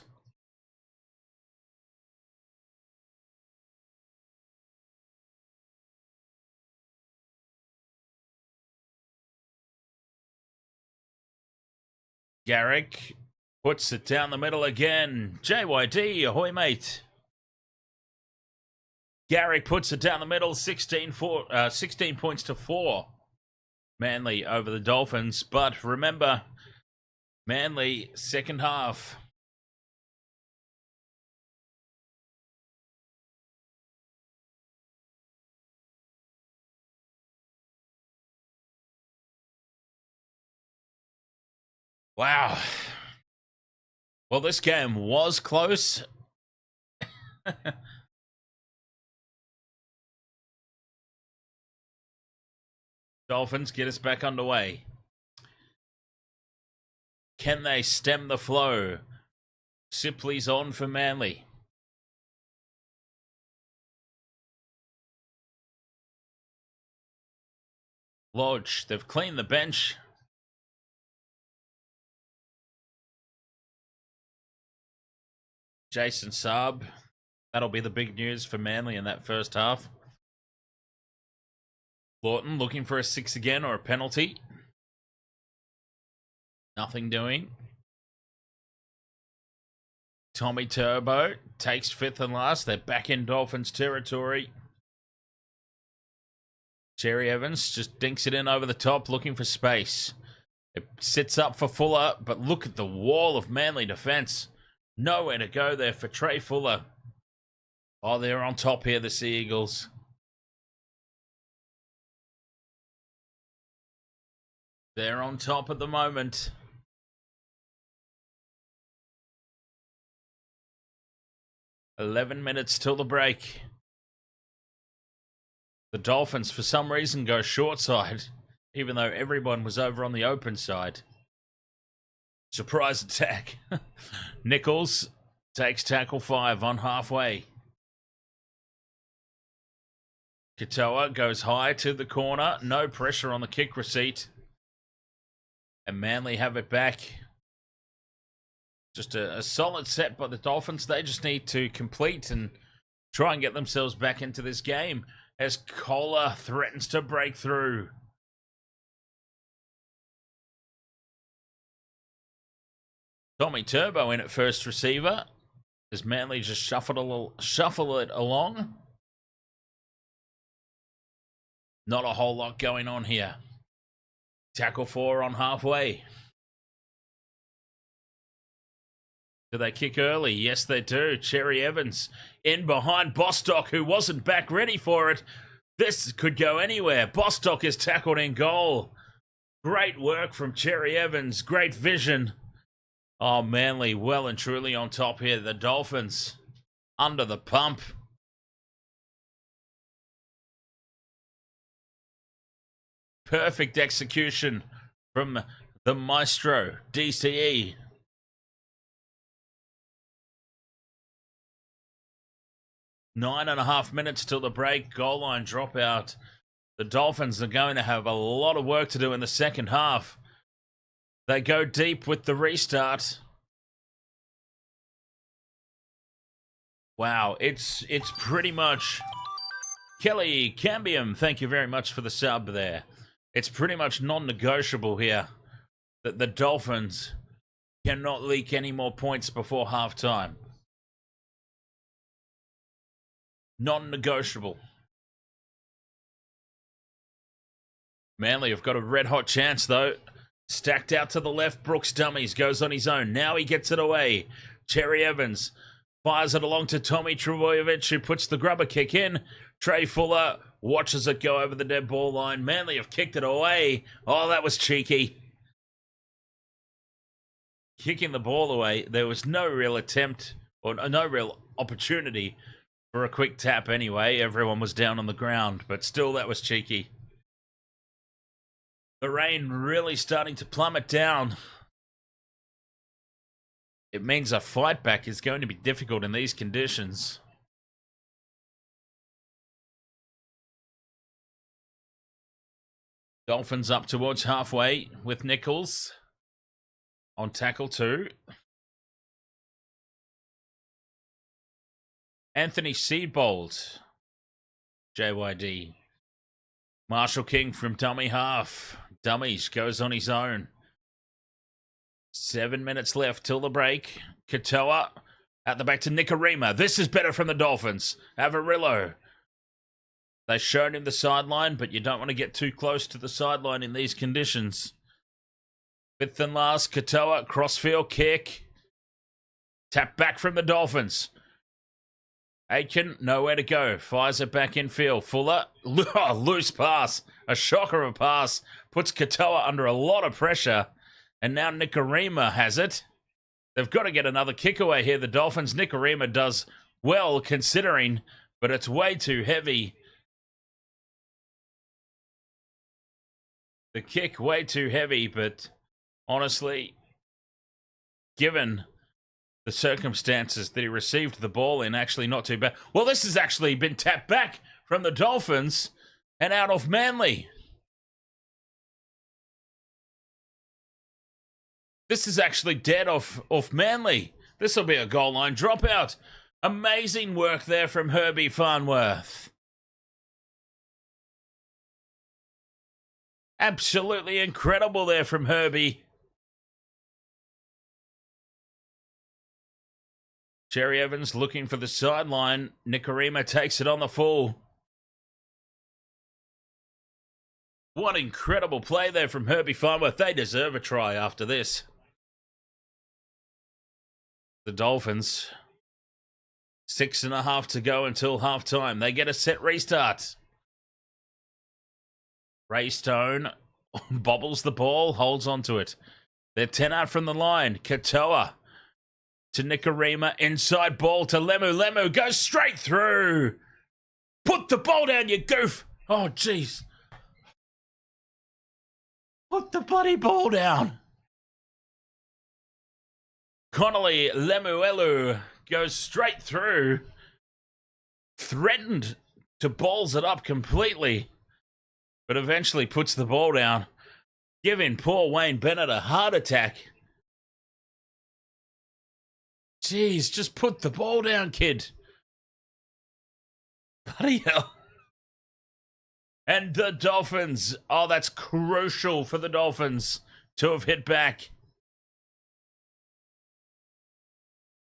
Garrick puts it down the middle again. JYD, ahoy, mate. Garrick puts it down the middle, 16 points to 4. Manly over the Dolphins. But remember, Manly, second half. Wow. Well, this game was close. Dolphins get us back underway. Can they stem the flow? Sipley's on for Manly. Lodge, they've cleaned the bench. Jason Saab, that'll be the big news for Manly in that first half. Lawton looking for a 6 again or a penalty. Nothing doing. Tommy Turbo takes 5th and last. They're back in Dolphins territory. Cherry Evans just dinks it in over the top, looking for space. It sits up for Fuller, but look at the wall of Manly defence. Nowhere to go there for Trey Fuller. Oh, they're on top here, the Sea Eagles. They're on top at the moment. $11 till the break. The Dolphins, for some reason, go short side, even though everyone was over on the open side. Surprise attack. Nichols takes tackle 5 on halfway. Katoa goes high to the corner. No pressure on the kick receipt. And Manly have it back. Just a solid set by the Dolphins. They just need to complete and try and get themselves back into this game as Kohler threatens to break through. Tommy Turbo in at first receiver as Manly just shuffle it along. Not a whole lot going on here. Tackle 4 on halfway. Do they kick early? Yes, they do. Cherry Evans in behind Bostock, who wasn't back ready for it. This could go anywhere. Bostock is tackled in goal. Great work from Cherry Evans. Great vision. Oh, Manly well and truly on top here. The Dolphins under the pump. Perfect execution from the maestro, DCE. Nine and a half minutes till the break. Goal line dropout. The Dolphins are going to have a lot of work to do in the second half. They go deep with the restart. Wow, it's pretty much... Kelly Cambium, thank you very much for the sub there. It's pretty much non-negotiable here that the Dolphins cannot leak any more points before halftime. Non-negotiable. Manly have got a red-hot chance, though. Stacked out to the left, Brooks dummies, goes on his own. Now he gets it away. Cherry Evans fires it along to Tommy Trebojevic, who puts the grubber kick in. Trey Fuller watches it go over the dead ball line. Manly have kicked it away. Oh, that was cheeky. Kicking the ball away. There was no real attempt, or no real opportunity for a quick tap anyway. Everyone was down on the ground, but still that was cheeky. The rain really starting to plummet down. It means a fight back is going to be difficult in these conditions. Dolphins up towards halfway with Nichols on tackle 2. Anthony Seedbold, JYD. Marshall King from dummy half. Dummies goes on his own. 7 minutes left till the break. Katoa at the back to Nikorima. This is better from the Dolphins. Avarillo. They showed him the sideline, but you don't want to get too close to the sideline in these conditions. Fifth and last, Katoa, crossfield kick. Tap back from the Dolphins. Aitken, nowhere to go. Fires it back in field. Fuller, loose pass. A shocker of a pass. Puts Katoa under a lot of pressure. And now Nikorima has it. They've got to get another kick away here, the Dolphins. Nikorima does well considering, but it's way too heavy. The kick way too heavy, but honestly, given the circumstances that he received the ball in, actually not too bad. Well, this has actually been tapped back from the Dolphins and out of Manly. This is actually dead off Manly. This will be a goal line dropout. Amazing work there from Herbie Farnworth. Absolutely incredible there from Herbie. Cherry Evans looking for the sideline. Nikorima takes it on the full. What incredible play there from Herbie Farnworth. They deserve a try after this. The Dolphins, 6.5 to go until halftime. They get a set restart. Ray Stone bobbles the ball, holds onto it. They're 10 out from the line. Katoa to Nikorima. Inside ball to Lemu. Lemu goes straight through. Put the ball down, you goof. Oh, jeez. Put the bloody ball down. Connolly Lemuelu goes straight through. Threatened to balls it up completely, but eventually puts the ball down, giving poor Wayne Bennett a heart attack. Jeez, just put the ball down, kid. Bloody hell. And the Dolphins. Oh, that's crucial for the Dolphins to have hit back.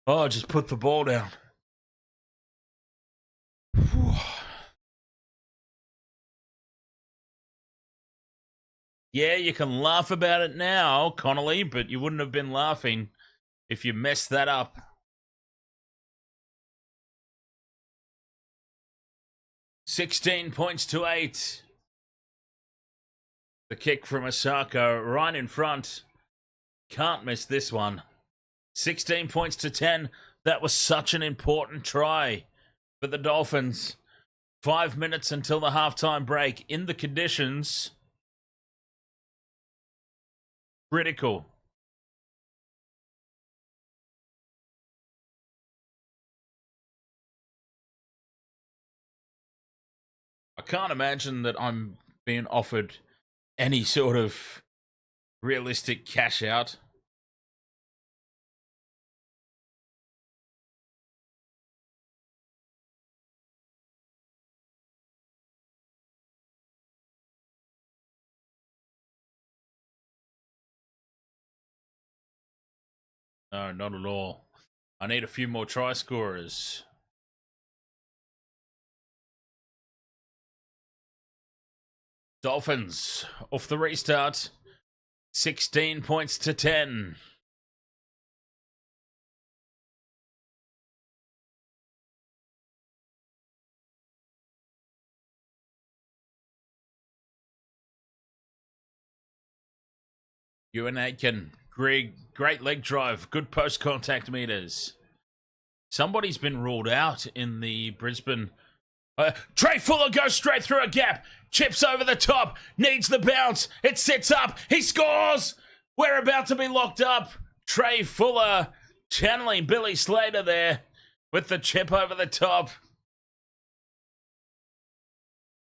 Oh, just put the ball down. Whew. Yeah, you can laugh about it now, Connolly, but you wouldn't have been laughing if you messed that up. $16 points to 8. The kick from Osako right in front. Can't miss this one. 16 points to 10. That was such an important try for the Dolphins. 5 minutes until the halftime break. In the conditions, critical. I can't imagine that I'm being offered any sort of realistic cash out. No, not at all. I need a few more try scorers. Dolphins off the restart. 16 points to 10. Ewan Aitken, great leg drive, good post contact meters. Somebody's been ruled out in the Brisbane. Trey Fuller goes straight through a gap, chips over the top, needs the bounce, it sits up, he scores! We're about to be locked up. Trey Fuller channeling Billy Slater there with the chip over the top.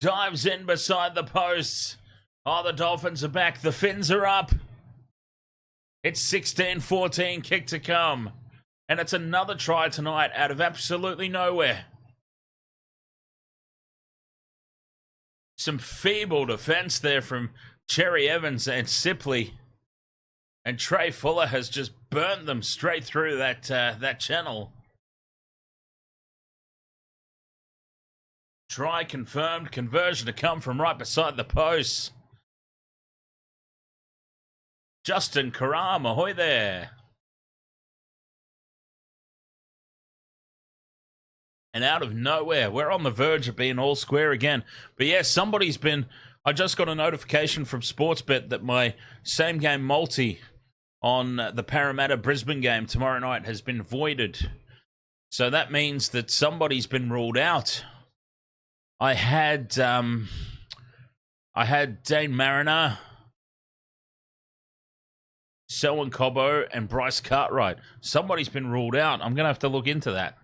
Dives in beside the posts. Oh, the Dolphins are back, the fins are up. It's 16-14, kick to come. And it's another try tonight out of absolutely nowhere. Some feeble defense there from Cherry Evans and Sipley. And Trey Fuller has just burnt them straight through that channel. Try confirmed, conversion to come from right beside the post. Justin Karam, ahoy there. And out of nowhere, we're on the verge of being all square again. But yeah, somebody's been... I just got a notification from Sportsbet that my same-game multi on the Parramatta-Brisbane game tomorrow night has been voided. So that means that somebody's been ruled out. I had Dane Mariner, Selwyn Cobbo, and Bryce Cartwright. Somebody's been ruled out. I'm going to have to look into that.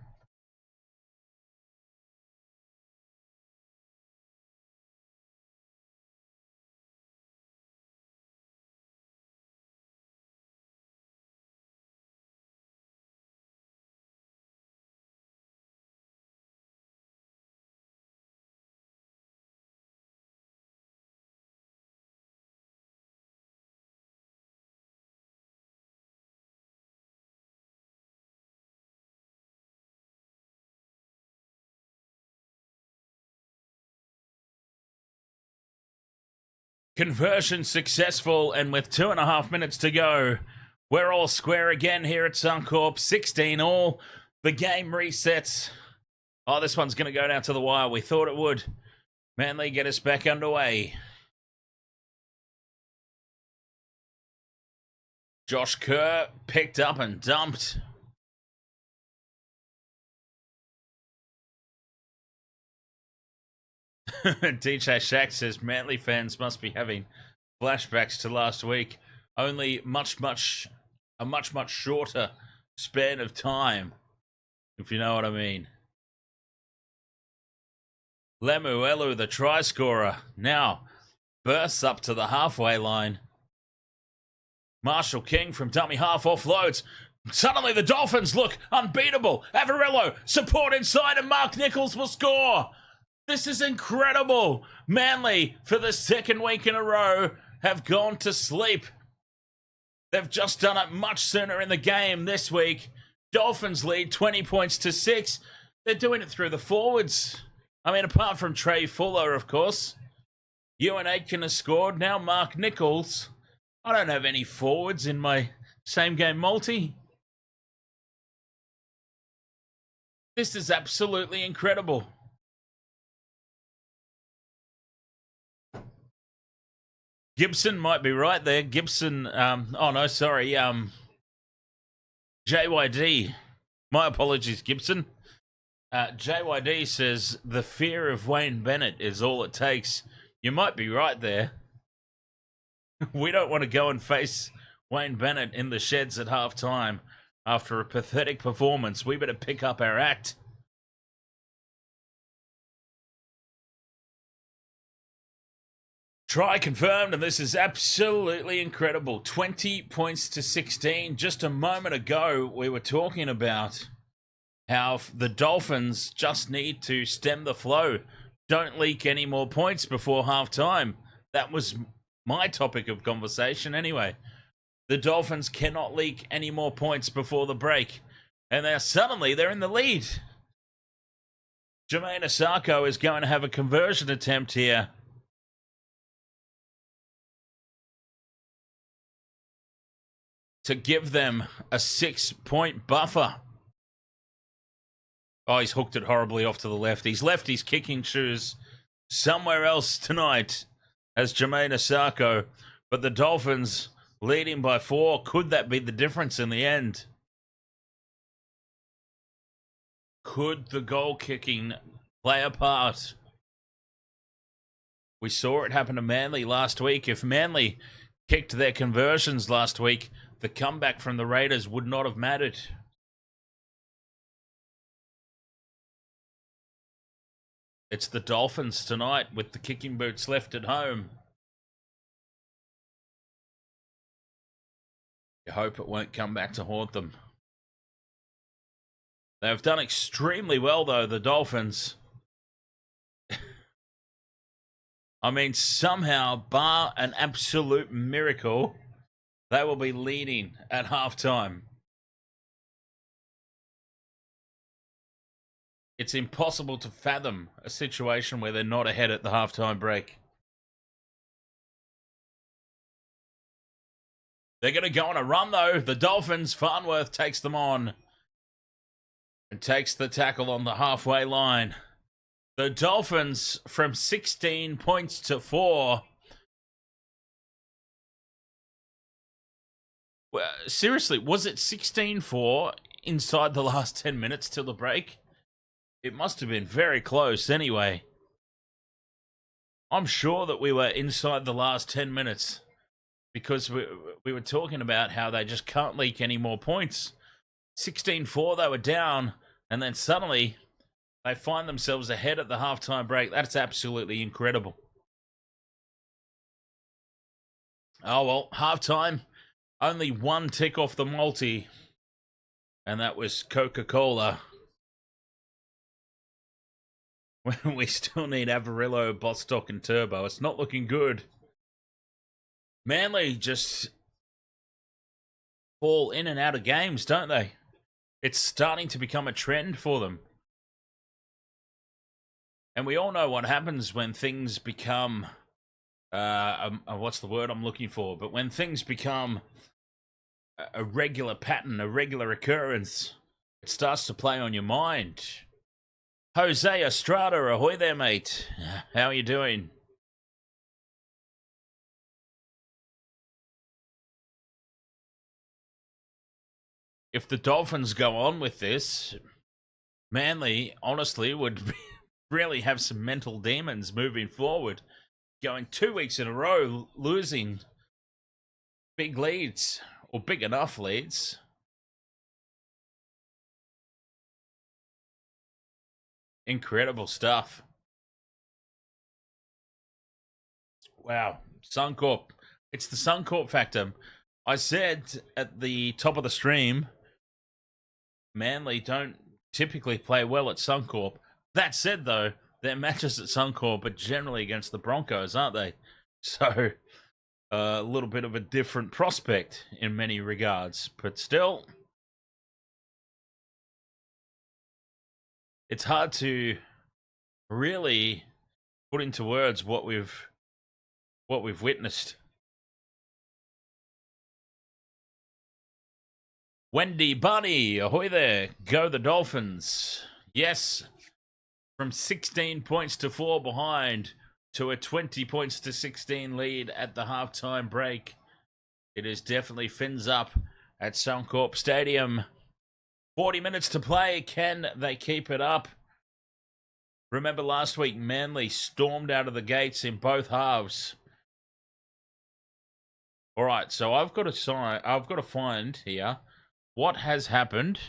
Conversion successful, and with 2.5 minutes to go, we're all square again here at Suncorp. 16 all. The game resets. Oh, this one's going to go down to the wire. We thought it would. Manly get us back underway. Josh Kerr picked up and dumped. DJ Shack says Manly fans must be having flashbacks to last week. Only a much shorter span of time, if you know what I mean. Lemuelu, the try scorer, now bursts up to the halfway line. Marshall King from dummy half offloads. Suddenly the Dolphins look unbeatable. Averillo, support inside, and Mark Nichols will score. This is incredible. Manly, for the second week in a row, have gone to sleep. They've just done it much sooner in the game this week. Dolphins lead 20 points to 6. They're doing it through the forwards. I mean, apart from Trey Fuller, of course. Ewan Aitken has scored. Now Mark Nichols. I don't have any forwards in my same-game multi. This is absolutely incredible. Gibson might be right there. Gibson, JYD. My apologies, Gibson. JYD says, the fear of Wayne Bennett is all it takes. You might be right there. We don't want to go and face Wayne Bennett in the sheds at halftime after a pathetic performance. We better pick up our act. Try confirmed, and this is absolutely incredible. 20 points to 16. Just a moment ago, we were talking about how the Dolphins just need to stem the flow. Don't leak any more points before halftime. That was my topic of conversation anyway. The Dolphins cannot leak any more points before the break. And now suddenly they're in the lead. Jermaine Asako is going to have a conversion attempt here. To give them a 6-point buffer. Oh, he's hooked it horribly off to the left. He's left his kicking shoes somewhere else tonight as Jermaine Asako. But the Dolphins leading by 4. Could that be the difference in the end? Could the goal kicking play a part? We saw it happen to Manly last week. If Manly kicked their conversions last week, the comeback from the Raiders would not have mattered. It's the Dolphins tonight with the kicking boots left at home. You hope it won't come back to haunt them. They've done extremely well, though, the Dolphins. I mean, somehow, bar an absolute miracle, they will be leading at halftime. It's impossible to fathom a situation where they're not ahead at the halftime break. They're going to go on a run, though. The Dolphins, Farnworth takes them on and takes the tackle on the halfway line. The Dolphins from 16 points to 4. Well, seriously, was it 16-4 inside the last 10 minutes till the break? It must have been very close anyway. I'm sure that we were inside the last 10 minutes because we were talking about how they just can't leak any more points. 16-4, they were down, and then suddenly they find themselves ahead at the halftime break. That's absolutely incredible. Oh, well, halftime, only one tick off the multi, and that was Coca-Cola. We still need Avarillo, Bostock, and Turbo. It's not looking good. Manly just fall in and out of games, don't they? It's starting to become a trend for them. And we all know what happens when things become... what's the word I'm looking for? But when things become a regular pattern, a regular occurrence, it starts to play on your mind. Jose Estrada, ahoy there, mate. How are you doing? If the Dolphins go on with this, Manly, honestly, would really have some mental demons moving forward. Going 2 weeks in a row, losing big leads, or big enough leads. Incredible stuff. Wow. Suncorp. It's the Suncorp factor. I said at the top of the stream, Manly don't typically play well at Suncorp. That said, though, their matches at Suncorp are generally against the Broncos, aren't they? So, a little bit of a different prospect in many regards. But still, it's hard to really put into words what we've witnessed. Wendy Bunny, ahoy there. Go the Dolphins. Yes, from 16 points to 4 behind to a 20 points to 16 lead at the halftime break. It is definitely fins up at Suncorp Stadium. 40 minutes to play. Can they keep it up? Remember last week, Manly stormed out of the gates in both halves. All right, so I've got to find here what has happened.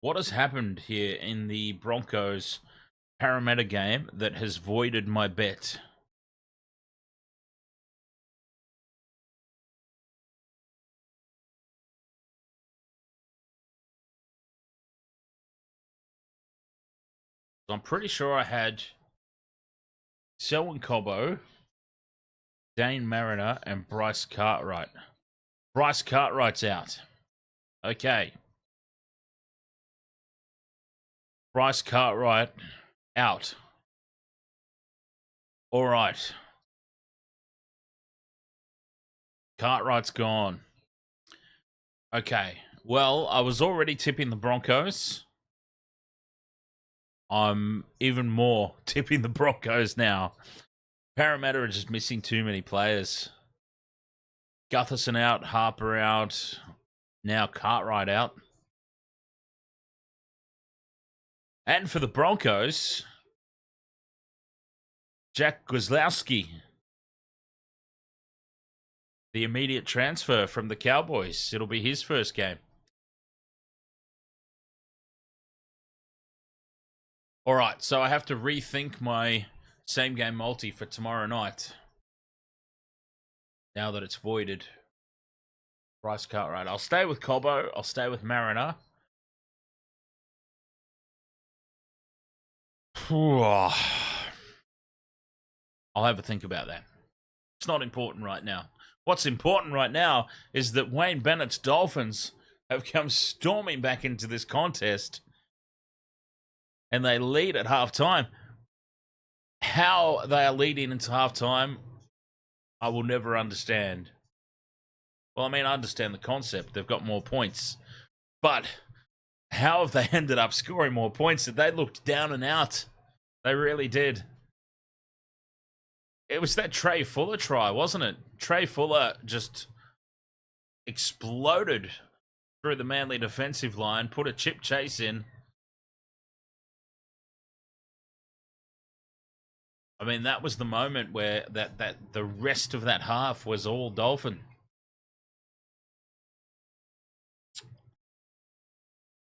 What has happened here in the Broncos Parramatta game that has voided my bet? I'm pretty sure I had Selwyn Cobbo Dane Mariner and Bryce Cartwright. Bryce Cartwright's out. Okay. Bryce Cartwright out. All right. Cartwright's gone. Okay. Well, I was already tipping the Broncos. I'm even more tipping the Broncos now. Parramatta are just missing too many players. Gutherson out, Harper out, now Cartwright out. And for the Broncos, Jack Gwizdowski, the immediate transfer from the Cowboys. It'll be his first game. All right, so I have to rethink my same game multi for tomorrow night. Now that it's voided. Bryce Cartwright. I'll stay with Cobbo. I'll stay with Mariner. I'll have a think about that. It's not important right now. What's important right now is that Wayne Bennett's Dolphins have come storming back into this contest and they lead at halftime. How they are leading into halftime, I will never understand. Well, I mean, I understand the concept. They've got more points. But how have they ended up scoring more points? They looked down and out. They really did. It was that Trey Fuller try, wasn't it? Trey Fuller just exploded through the Manly defensive line, put a chip chase in. I mean, that was the moment where that the rest of that half was all Dolphin.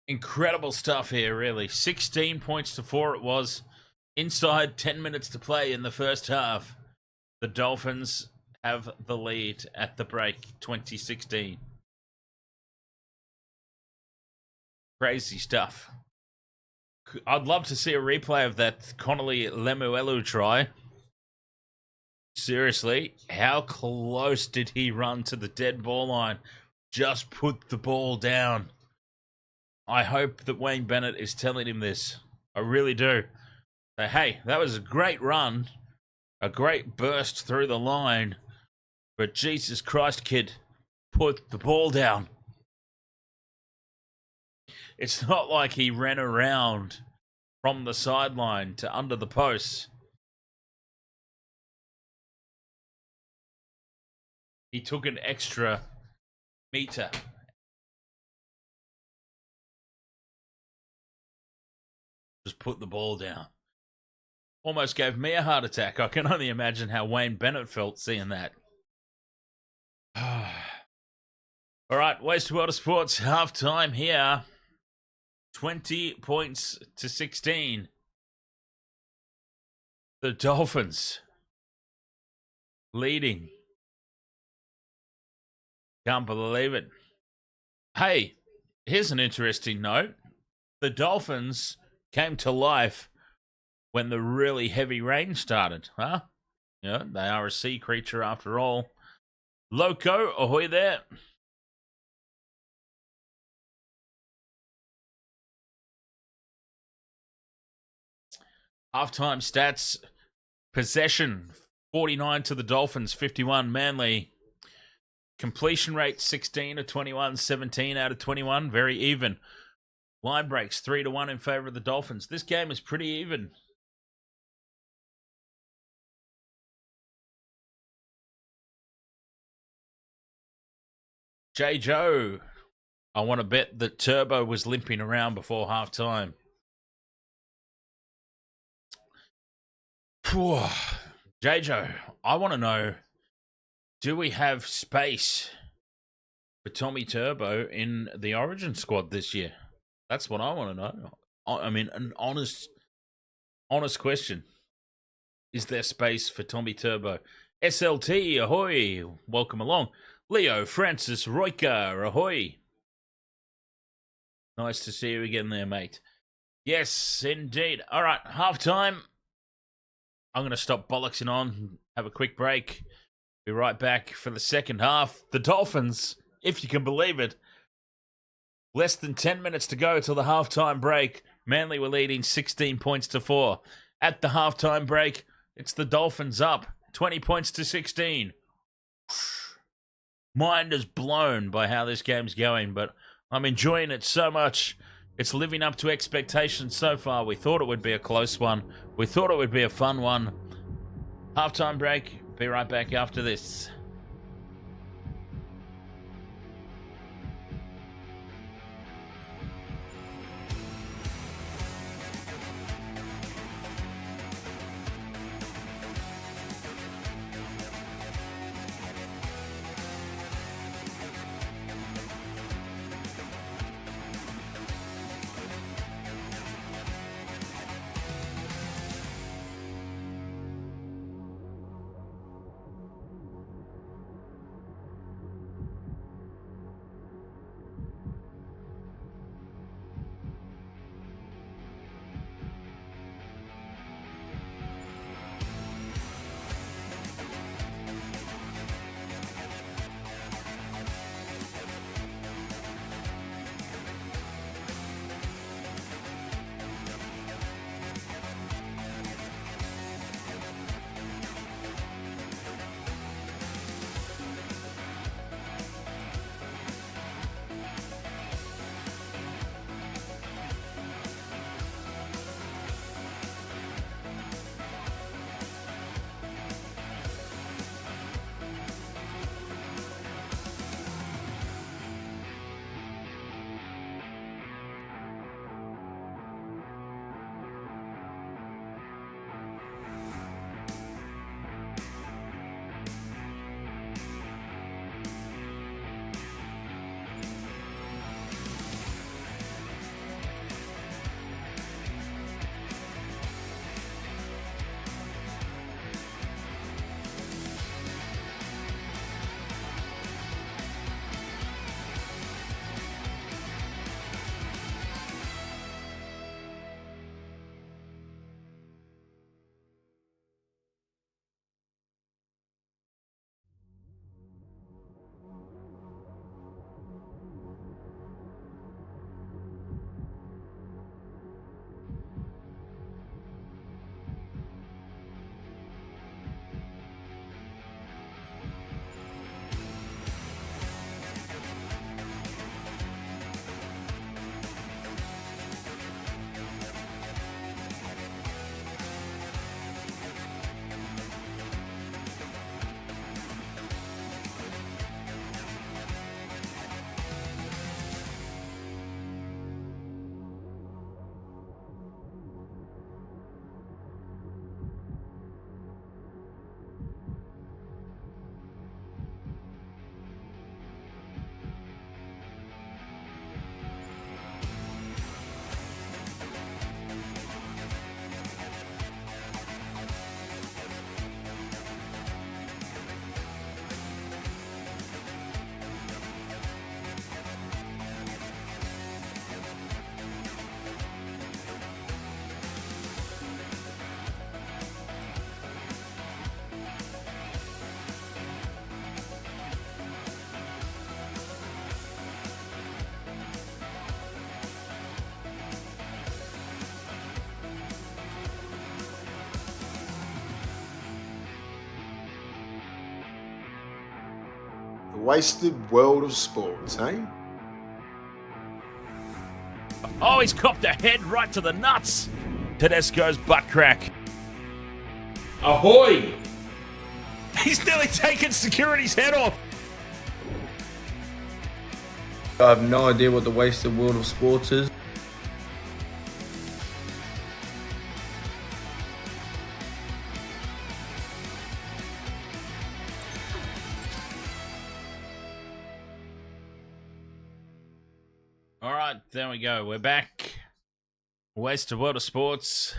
Incredible stuff here, really. 16 points to 4 it was. Inside 10 minutes to play in the first half. The Dolphins have the lead at the break, 2016. Crazy stuff. I'd love to see a replay of that Connolly Lemuelu try. Seriously, how close did he run to the dead ball line? Just put the ball down. I hope that Wayne Bennett is telling him this. I really do. Say, hey, that was a great run. A great burst through the line. But Jesus Christ, kid, put the ball down. It's not like he ran around from the sideline to under the posts. He took an extra meter. Just put the ball down. Almost gave me a heart attack. I can only imagine how Wayne Bennett felt seeing that. All right, Waste World of Sports, halftime here. 20 points to 16. The Dolphins leading. Can't believe it. Hey, here's an interesting note. The Dolphins came to life when the really heavy rain started, huh? Yeah, they are a sea creature after all. Loco, ahoy there. Halftime stats. Possession, 49 to the Dolphins, 51 Manly. Completion rate, 16 to 21, 17 out of 21. Very even. Line breaks, 3-1 in favor of the Dolphins. This game is pretty even. J. Joe, I want to bet that Turbo was limping around before halftime. J. Joe, I want to know, do we have space for Tommy Turbo in the Origin squad this year? That's what I want to know. I mean, an honest question. Is there space for Tommy Turbo? SLT, ahoy. Welcome along. Leo Francis Royka, ahoy. Nice to see you again there, mate. Yes, indeed. All right, halftime. I'm going to stop bollocksing on, have a quick break. Be right back for the second half. The Dolphins, if you can believe it, less than 10 minutes to go till the halftime break. Manly were leading 16 points to 4. At the halftime break, it's the Dolphins up 20 points to 16. Mind is blown by how this game's going, but I'm enjoying it so much. It's living up to expectations so far. We thought it would be a close one. We thought it would be a fun one. Halftime break. Be right back after this. The wasted world of sports, eh? Oh, he's copped a head right to the nuts. Tedesco's butt crack. Ahoy! He's nearly taken security's head off. I have no idea what the wasted world of sports is. All right, there we go. We're back. Wasted world of sports.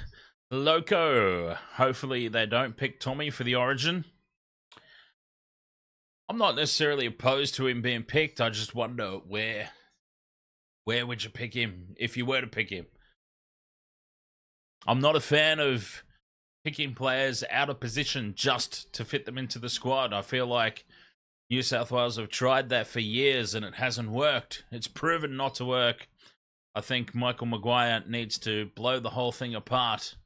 Loco. Hopefully they don't pick Tommy for the Origin. I'm not necessarily opposed to him being picked. I just wonder where would you pick him if you were to pick him? I'm not a fan of picking players out of position just to fit them into the squad. I feel like New South Wales have tried that for years and it hasn't worked. It's proven not to work. I think Michael Maguire needs to blow the whole thing apart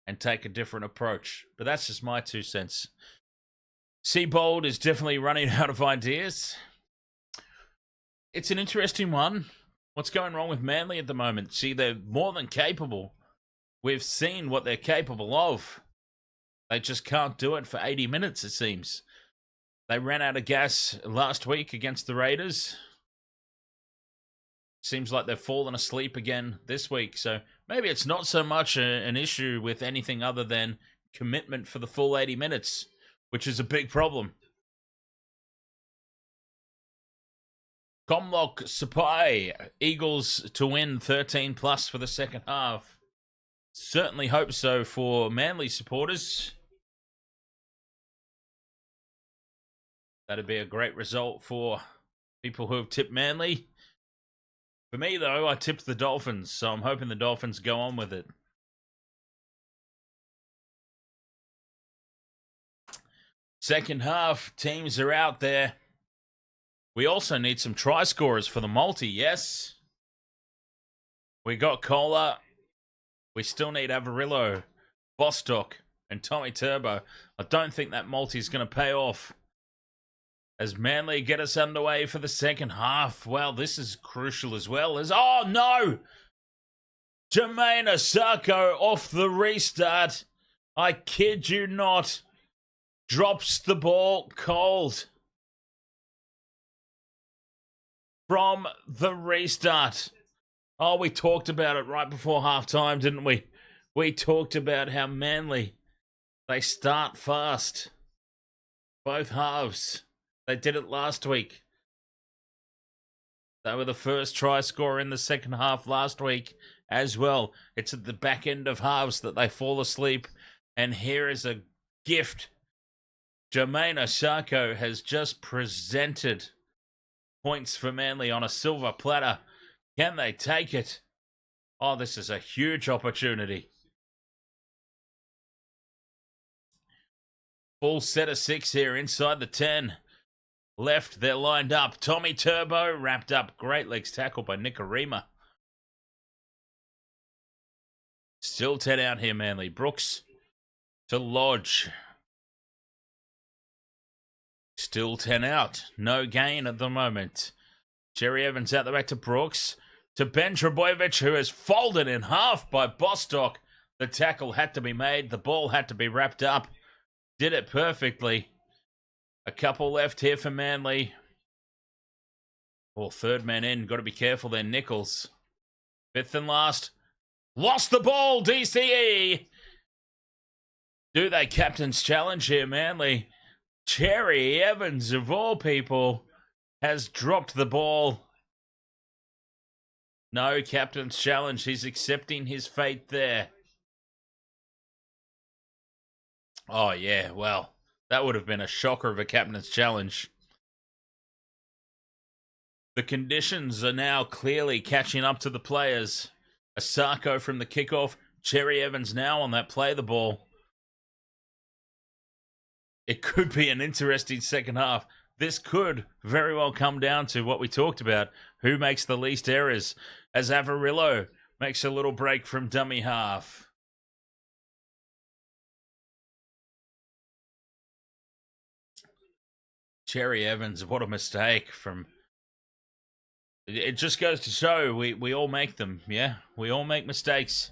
and take a different approach. But that's just my 2 cents. Seabold is definitely running out of ideas. It's an interesting one. What's going wrong with Manly at the moment? See, they're more than capable. We've seen what they're capable of. They just can't do it for 80 minutes, it seems. They ran out of gas last week against the Raiders. Seems like they've fallen asleep again this week. So maybe it's not so much an issue with anything other than commitment for the full 80 minutes, which is a big problem. Comlock Sapai, Eagles to win 13 plus for the second half. Certainly hope so for Manly supporters. That'd be a great result for people who have tipped Manly. For me, though, I tipped the Dolphins, so I'm hoping the Dolphins go on with it. Second half, teams are out there. We also need some try scorers for the multi, yes? We got Kohler. We still need Averillo, Bostock, and Tommy Turbo. I don't think that multi is going to pay off. As Manly get us underway for the second half. Well, this is crucial as well. Oh, no! Jermaine Osako off the restart. I kid you not. Drops the ball cold. From the restart. Oh, we talked about it right before halftime, didn't we? We talked about how Manly, they start fast. Both halves. They did it last week. They were the first try scorer in the second half last week as well. It's at the back end of halves that they fall asleep. And here is a gift. Jermaine Osako has just presented points for Manly on a silver platter. Can they take it? Oh, this is a huge opportunity. Full set of 6 here inside the 10. Left, they're lined up. Tommy Turbo wrapped up. Great legs tackle by Nikorima. Still 10 out here, Manly. Brooks to Lodge. Still 10 out. No gain at the moment. Jerry Evans out the back to Brooks. To Ben Trebojevic, who is folded in half by Bostock. The tackle had to be made. The ball had to be wrapped up. Did it perfectly. A couple left here for Manly. Well, third man in. Got to be careful there, Nichols. Fifth and last. Lost the ball, DCE. Do they captain's challenge here, Manly? Cherry Evans, of all people, has dropped the ball. No captain's challenge. He's accepting his fate there. Oh, yeah, well, that would have been a shocker of a captain's challenge. The conditions are now clearly catching up to the players. Osako from the kickoff. Cherry Evans now on that play the ball. It could be an interesting second half. This could very well come down to what we talked about. Who makes the least errors? As Averillo makes a little break from dummy half. Cherry Evans, what a mistake from... It just goes to show we all make them, yeah? We all make mistakes.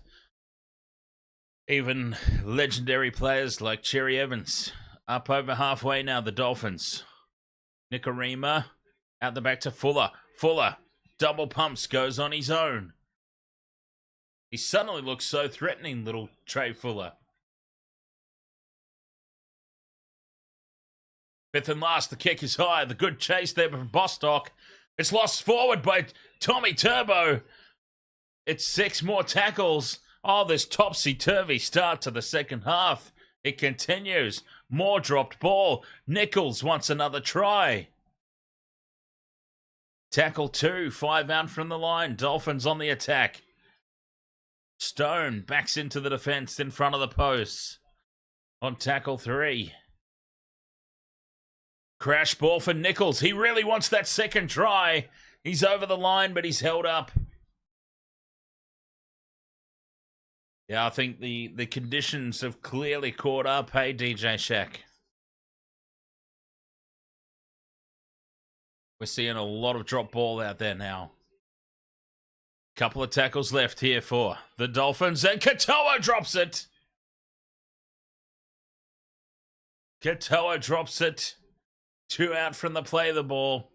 Even legendary players like Cherry Evans. Up over halfway now, the Dolphins. Nikorima out the back to Fuller. Fuller, double pumps, goes on his own. He suddenly looks so threatening, little Trey Fuller. Fifth and last, the kick is high. The good chase there from Bostock. It's lost forward by Tommy Turbo. It's 6 more tackles. Oh, this topsy-turvy start to the second half. It continues. More dropped ball. Nichols wants another try. Tackle 2, 5 out from the line. Dolphins on the attack. Stone backs into the defense in front of the posts. on tackle 3. Crash ball for Nichols. He really wants that second try. He's over the line, but he's held up. Yeah, I think the conditions have clearly caught up. Hey, DJ Shack. We're seeing a lot of drop ball out there now. Couple of tackles left here for the Dolphins, and Katoa drops it. Katoa drops it. 2 out from the play of the ball.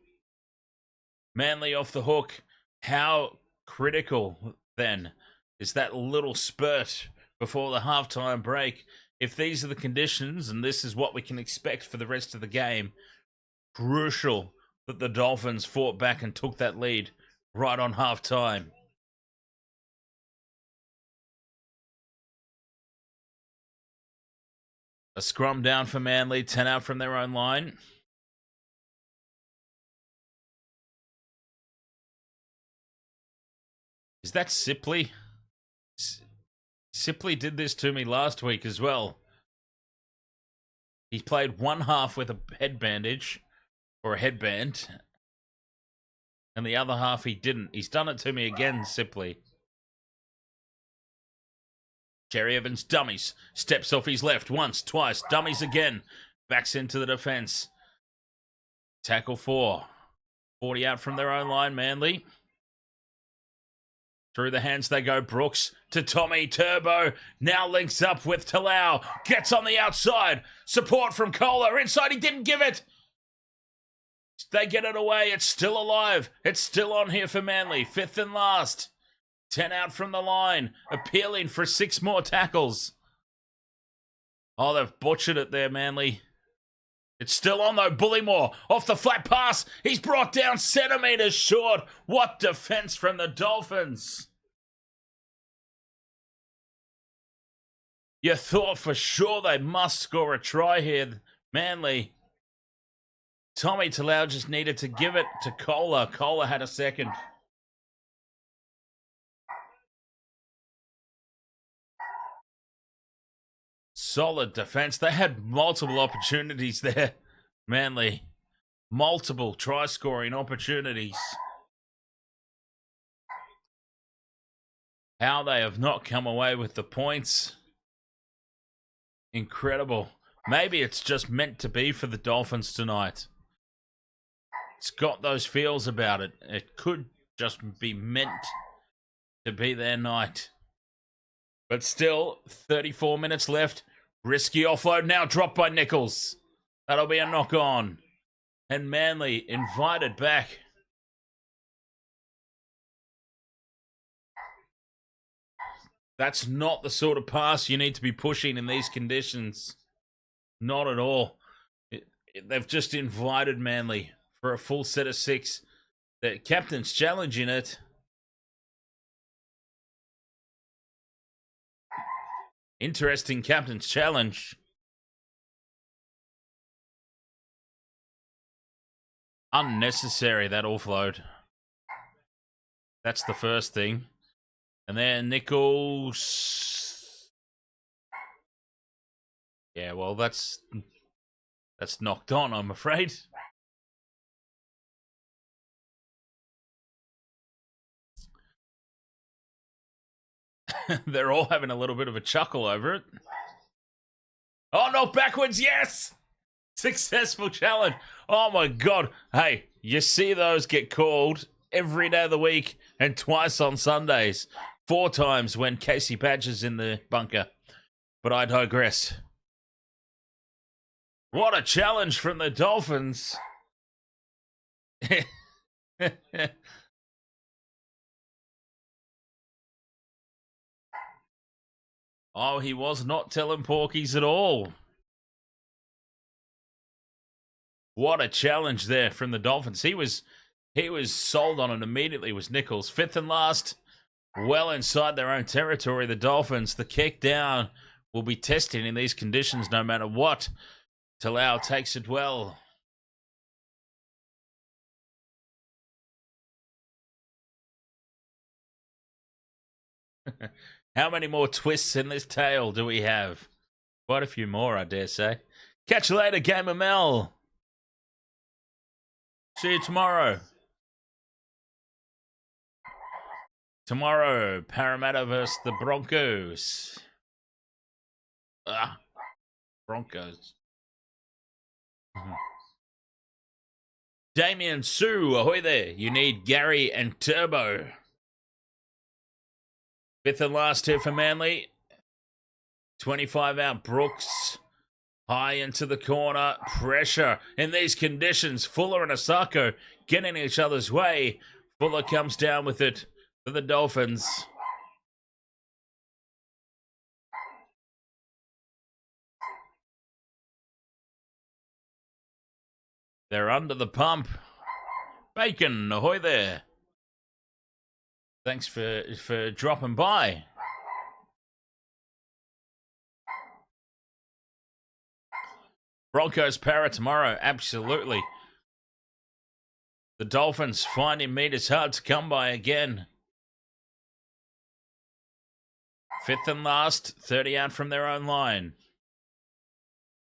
Manly off the hook. How critical, then, is that little spurt before the halftime break? If these are the conditions, and this is what we can expect for the rest of the game, crucial that the Dolphins fought back and took that lead right on halftime. A scrum down for Manly, 10 out from their own line. Is that Sipley? Sipley did this to me last week as well. He played one half with a head bandage, or a headband, and the other half he didn't. He's done it to me again, Sipley. Jerry Evans dummies. Steps off his left once, twice. Dummies again. Backs into the defense. Tackle 4. 40 out from their own line, Manly. Through the hands they go. Brooks to Tommy. Turbo now links up with Talau. Gets on the outside. Support from Kohler. Inside, he didn't give it. They get it away. It's still alive. It's still on here for Manly. 5th and last. 10 out from the line. Appealing for 6 more tackles. Oh, they've butchered it there, Manly. It's still on, though. Bullymore off the flat pass. He's brought down centimetres short. What defence from the Dolphins. You thought for sure they must score a try here, Manly. Tommy Talau just needed to give it to Kohler. Kohler had a second. Solid defense. They had multiple opportunities there, Manly. Multiple try-scoring opportunities. How they have not come away with the points. Incredible. Maybe it's just meant to be for the Dolphins tonight. It's got those feels about it. It could just be meant to be their night. But still, 34 minutes left. Risky offload now dropped by Nichols. That'll be a knock on. And Manly invited back. That's not the sort of pass you need to be pushing in these conditions. Not at all. They've just invited Manly for a full set of 6. The captain's challenging it. Interesting captain's challenge. Unnecessary, that offload. That's the first thing. And then Nichols. Yeah, well, that's knocked on, I'm afraid. They're all having a little bit of a chuckle over it. Oh, no, backwards, yes! Successful challenge. Oh, my God. Hey, you see those get called every day of the week and twice on Sundays. 4 times when Casey Badger's in the bunker. But I digress. What a challenge from the Dolphins. Oh, he was not telling porkies at all. What a challenge there from the Dolphins. He was sold on it immediately, was Nichols. 5th and last, well inside their own territory, the Dolphins. The kick down will be testing in these conditions no matter what. Talau takes it well. How many more twists in this tale do we have? Quite a few more, I dare say. Catch you later, Gamer Mel. See you tomorrow. Tomorrow, Parramatta versus the Broncos. Broncos. Damien Sue, ahoy there. You need Gary and Turbo. Fifth and last here for Manly. 25 out, Brooks. High into the corner. Pressure in these conditions. Fuller and Asako getting each other's way. Fuller comes down with it for the Dolphins. They're under the pump. Bacon, ahoy there. Thanks for dropping by. Broncos Para tomorrow, absolutely. The Dolphins finding meters hard to come by again. Fifth and last, 30 out from their own line.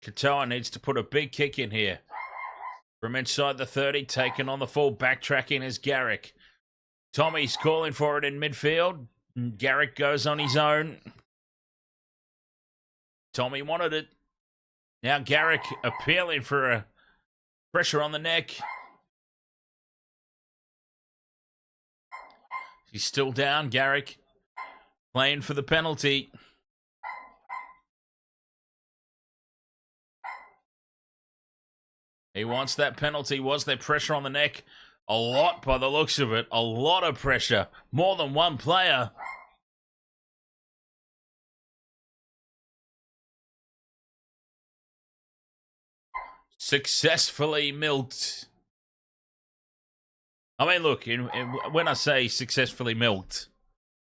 Katoa needs to put a big kick in here. From inside the 30, taken on the full, backtracking is Garrick. Tommy's calling for it in midfield. Garrick goes on his own. Tommy wanted it. Now Garrick appealing for a pressure on the neck. He's still down, Garrick. Playing for the penalty. He wants that penalty. Was there pressure on the neck? A lot by the looks of it. A lot of pressure. More than one player. Successfully milked. I mean, look, when I say successfully milked,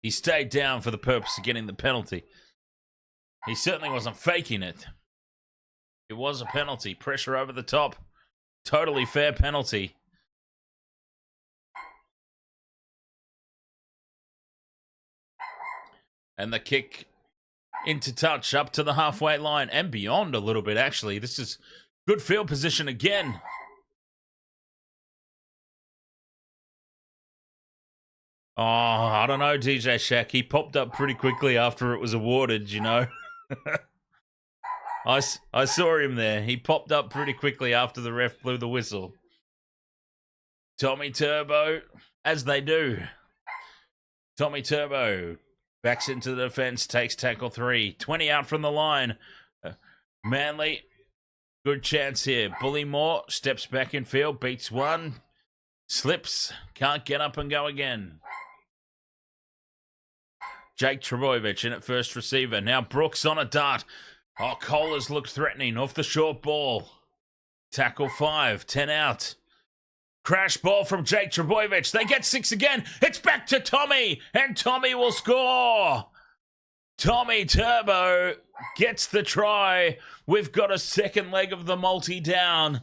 he stayed down for the purpose of getting the penalty. He certainly wasn't faking it. It was a penalty. Pressure over the top. Totally fair penalty. And the kick into touch up to the halfway line and beyond a little bit, actually. This is good field position again. Oh, I don't know, DJ Shaq. He popped up pretty quickly after it was awarded, you know. I saw him there. He popped up pretty quickly after the ref blew the whistle. Tommy Turbo, as they do. Tommy Turbo backs into the defense, takes tackle 3. 20 out from the line. Manly, good chance here. Bullymore steps back in field, beats one. Slips, can't get up and go again. Jake Trebojevic in at first receiver. Now Brooks on a dart. Oh, Kohler's looked threatening off the short ball. Tackle 5, 10 out. Crash ball from Jake Trebojevic. They get 6 again. It's back to Tommy, and Tommy will score. Tommy Turbo gets the try. We've got a second leg of the multi down.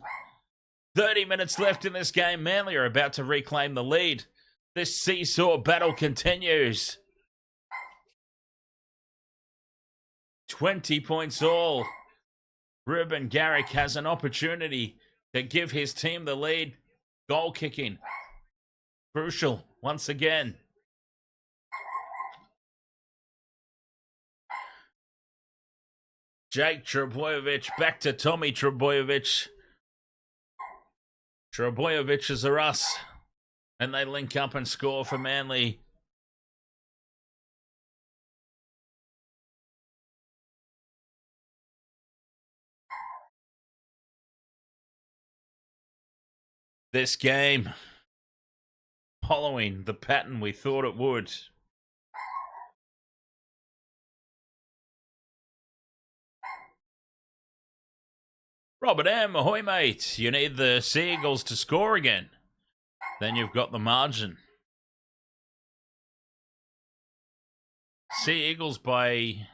30 minutes left in this game. Manly are about to reclaim the lead. This seesaw battle continues. 20 points all. Ruben Garrick has an opportunity to give his team the lead. Goal kicking. Crucial once again. Jake Trebojevic back to Tommy Trebojevic. Trebojevic are us. And they link up and score for Manly. This game, following the pattern we thought it would. Robert M, ahoy mate. You need the Sea Eagles to score again. Then you've got the margin. Sea Eagles by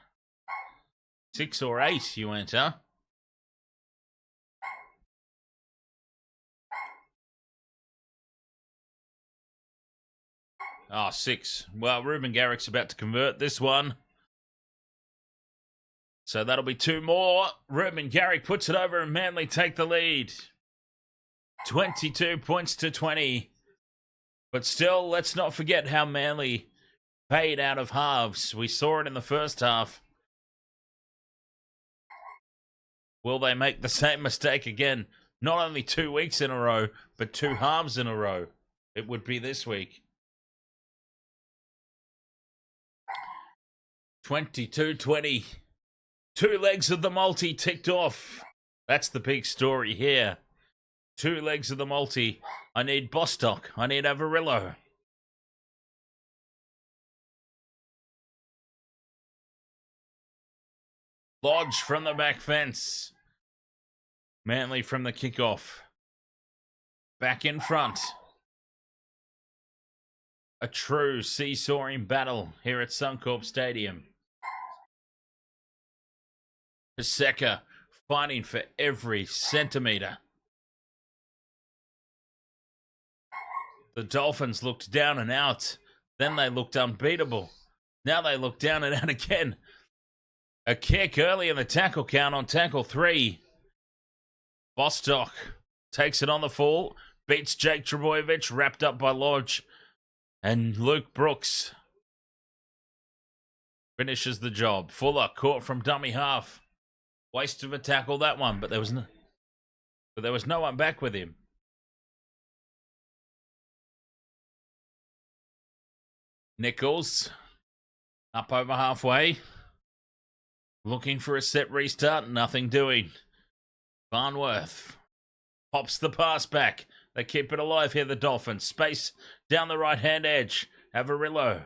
6 or 8 you enter. Oh, 6. Well, Ruben Garrick's about to convert this one. So that'll be 2 more. Ruben Garrick puts it over and Manly take the lead. 22 points to 20. But still, let's not forget how Manly paid out of halves. We saw it in the first half. Will they make the same mistake again? Not only 2 weeks in a row, but 2 halves in a row. It would be this week. 22-20. 2 legs of the multi ticked off. That's the big story here. 2 legs of the multi. I need Bostock. I need Avarillo. Lodge from the back fence. Manly from the kickoff. Back in front. A true seesawing battle here at Suncorp Stadium. Paseka fighting for every centimetre. The Dolphins looked down and out. Then they looked unbeatable. Now they look down and out again. A kick early in the tackle count on tackle 3. Bostock takes it on the fall. Beats Jake Trebojevic, wrapped up by Lodge. And Luke Brooks finishes the job. Fuller caught from dummy half. Waste of a tackle, that one, but there was no one back with him. Nichols up over halfway. Looking for a set restart, nothing doing. Farnworth pops the pass back. They keep it alive here, the Dolphins. Space down the right-hand edge. Avarillo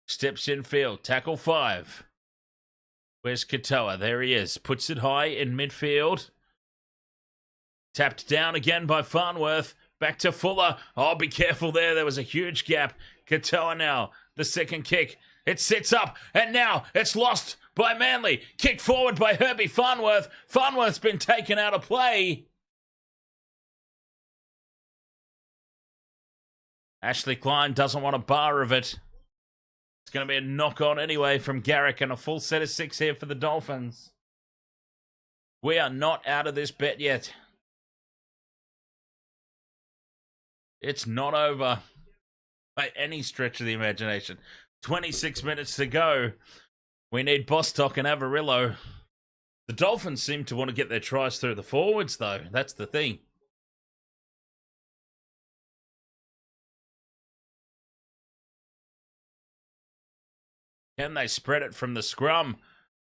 steps in field. Tackle 5. Where's Katoa? There he is. Puts it high in midfield. Tapped down again by Farnworth. Back to Fuller. Oh, be careful there. There was a huge gap. Katoa now. The second kick. It sits up. And now it's lost by Manly. Kicked forward by Herbie Farnworth. Farnworth's been taken out of play. Ashley Klein doesn't want a bar of it. It's going to be a knock-on anyway from Garrick and a full set of 6 here for the Dolphins. We are not out of this bet yet. It's not over by any stretch of the imagination. 26 minutes to go. We need Bostock and Avarillo. The Dolphins seem to want to get their tries through the forwards, though. That's the thing. Can they spread it from the scrum?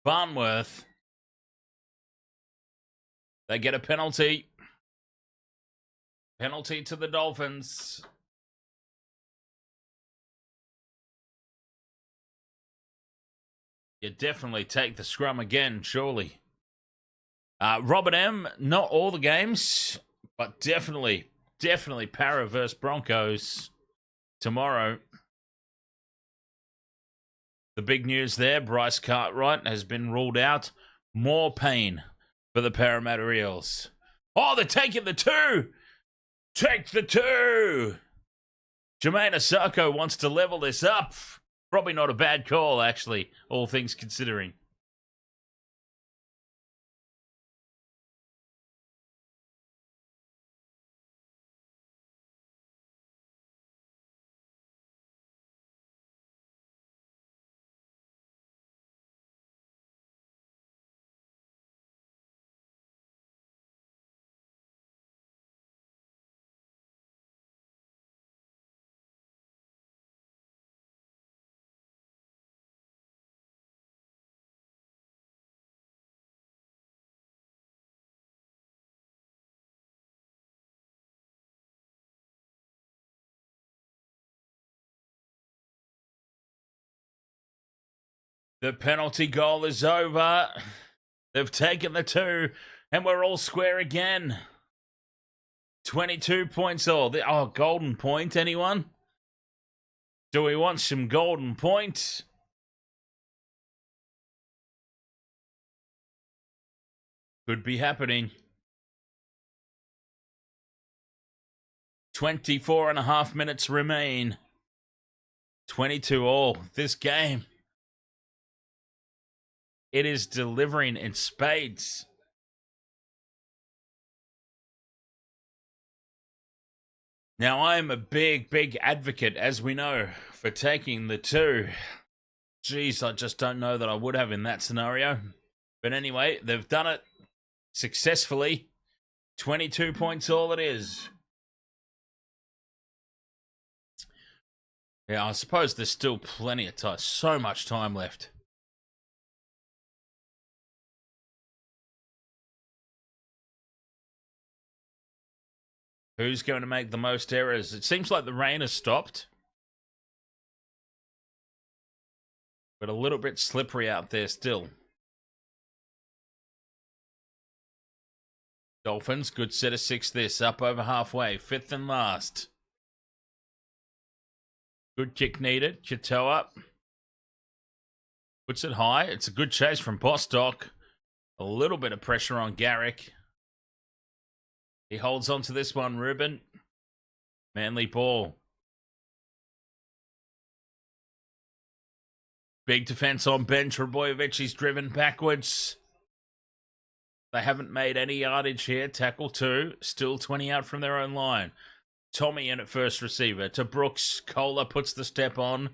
Farnworth. They get a penalty. Penalty to the Dolphins. You definitely take the scrum again, surely. Robert M., not all the games, but definitely Para versus Broncos tomorrow. The big news there, Bryce Cartwright has been ruled out. More pain for the Parramatta Eels. Oh, they're taking the 2! Take the 2! Jermaine Asako wants to level this up. Probably not a bad call, actually, all things considering. The penalty goal is over. They've taken the 2, and we're all square again. 22 points all. Oh, golden point, anyone? Do we want some golden point? Could be happening. 24 and a half minutes remain. 22 all. This game it is delivering in spades. Now, I am a big advocate, as we know, for taking the 2. Geez, I just don't know that I would have in that scenario. But anyway, they've done it successfully. 22 points all it is. Yeah, I suppose there's still plenty of time. So much time left. Who's going to make the most errors? It seems like the rain has stopped. But a little bit slippery out there still. Dolphins, good set of 6 this. Up over halfway. 5th and last. Good kick needed. Katoa puts it high. It's a good chase from Bostock. A little bit of pressure on Garrick. He holds on to this one, Ruben. Manly ball. Big defense on Ben Trebojevic. He's driven backwards. They haven't made any yardage here. Tackle 2. Still 20 out from their own line. Tommy in at first receiver. To Brooks. Kohler puts the step on.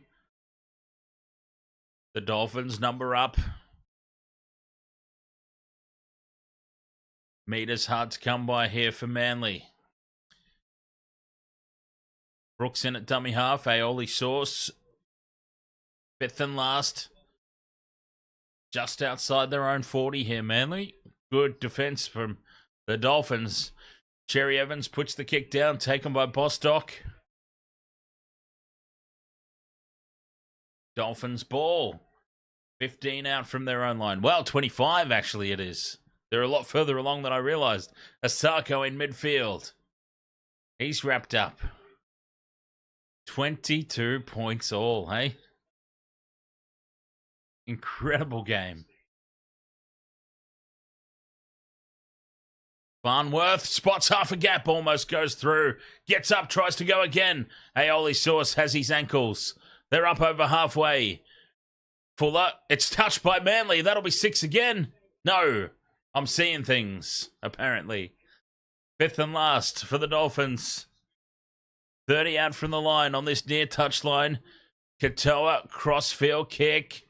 The Dolphins number up. Meters hard to come by here for Manly. Brooks in at dummy half. Aioli Sauce. 5th and last. Just outside their own 40 here, Manly. Good defense from the Dolphins. Cherry Evans puts the kick down, taken by Bostock. Dolphins ball. 15 out from their own line. Well, 25 actually it is. They're a lot further along than I realized. Asako in midfield. He's wrapped up. 22 points all, hey? Incredible game. Farnworth spots half a gap, almost goes through. Gets up, tries to go again. Aioli Sauce has his ankles. They're up over halfway. Fuller, it's touched by Manly. That'll be 6 again. No, I'm seeing things, apparently. 5th and last for the Dolphins. 30 out from the line on this near touchline. Katoa, crossfield kick.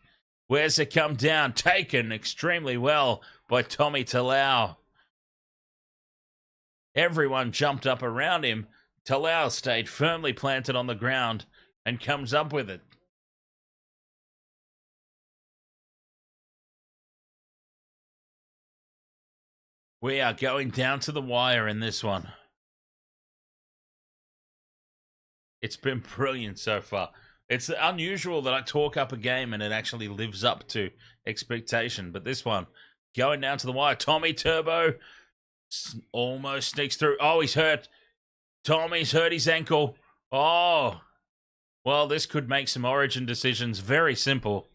Where's it come down? Taken extremely well by Tommy Talau. Everyone jumped up around him. Talau stayed firmly planted on the ground and comes up with it. We are going down to the wire in this one. It's been brilliant so far. It's unusual that I talk up a game and it actually lives up to expectation. But this one, going down to the wire. Tommy Turbo almost sneaks through. Oh, he's hurt. Tommy's hurt his ankle. Oh, well, this could make some origin decisions very simple.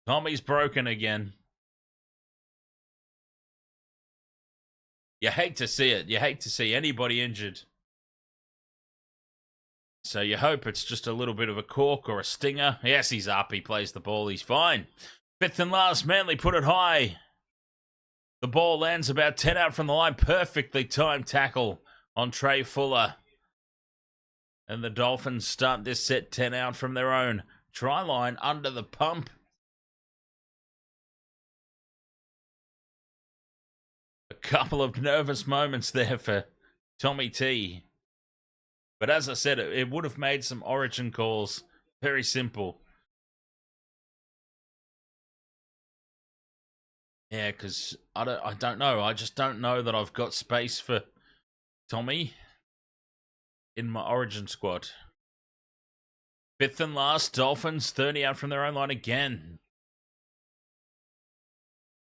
Tommy's broken again. You hate to see it. You hate to see anybody injured. So you hope it's just a little bit of a cork or a stinger. Yes, he's up. He plays the ball. He's fine. 5th and last. Manly put it high. The ball lands about 10 out from the line. Perfectly timed tackle on Trey Fuller. And the Dolphins start this set 10 out from their own try line under the pump. A couple of nervous moments there for Tommy T. But as I said, it would have made some origin calls. Very simple. Yeah, because I don't know. I just don't know that I've got space for Tommy in my origin squad. 5th and last, Dolphins 30 out from their own line again.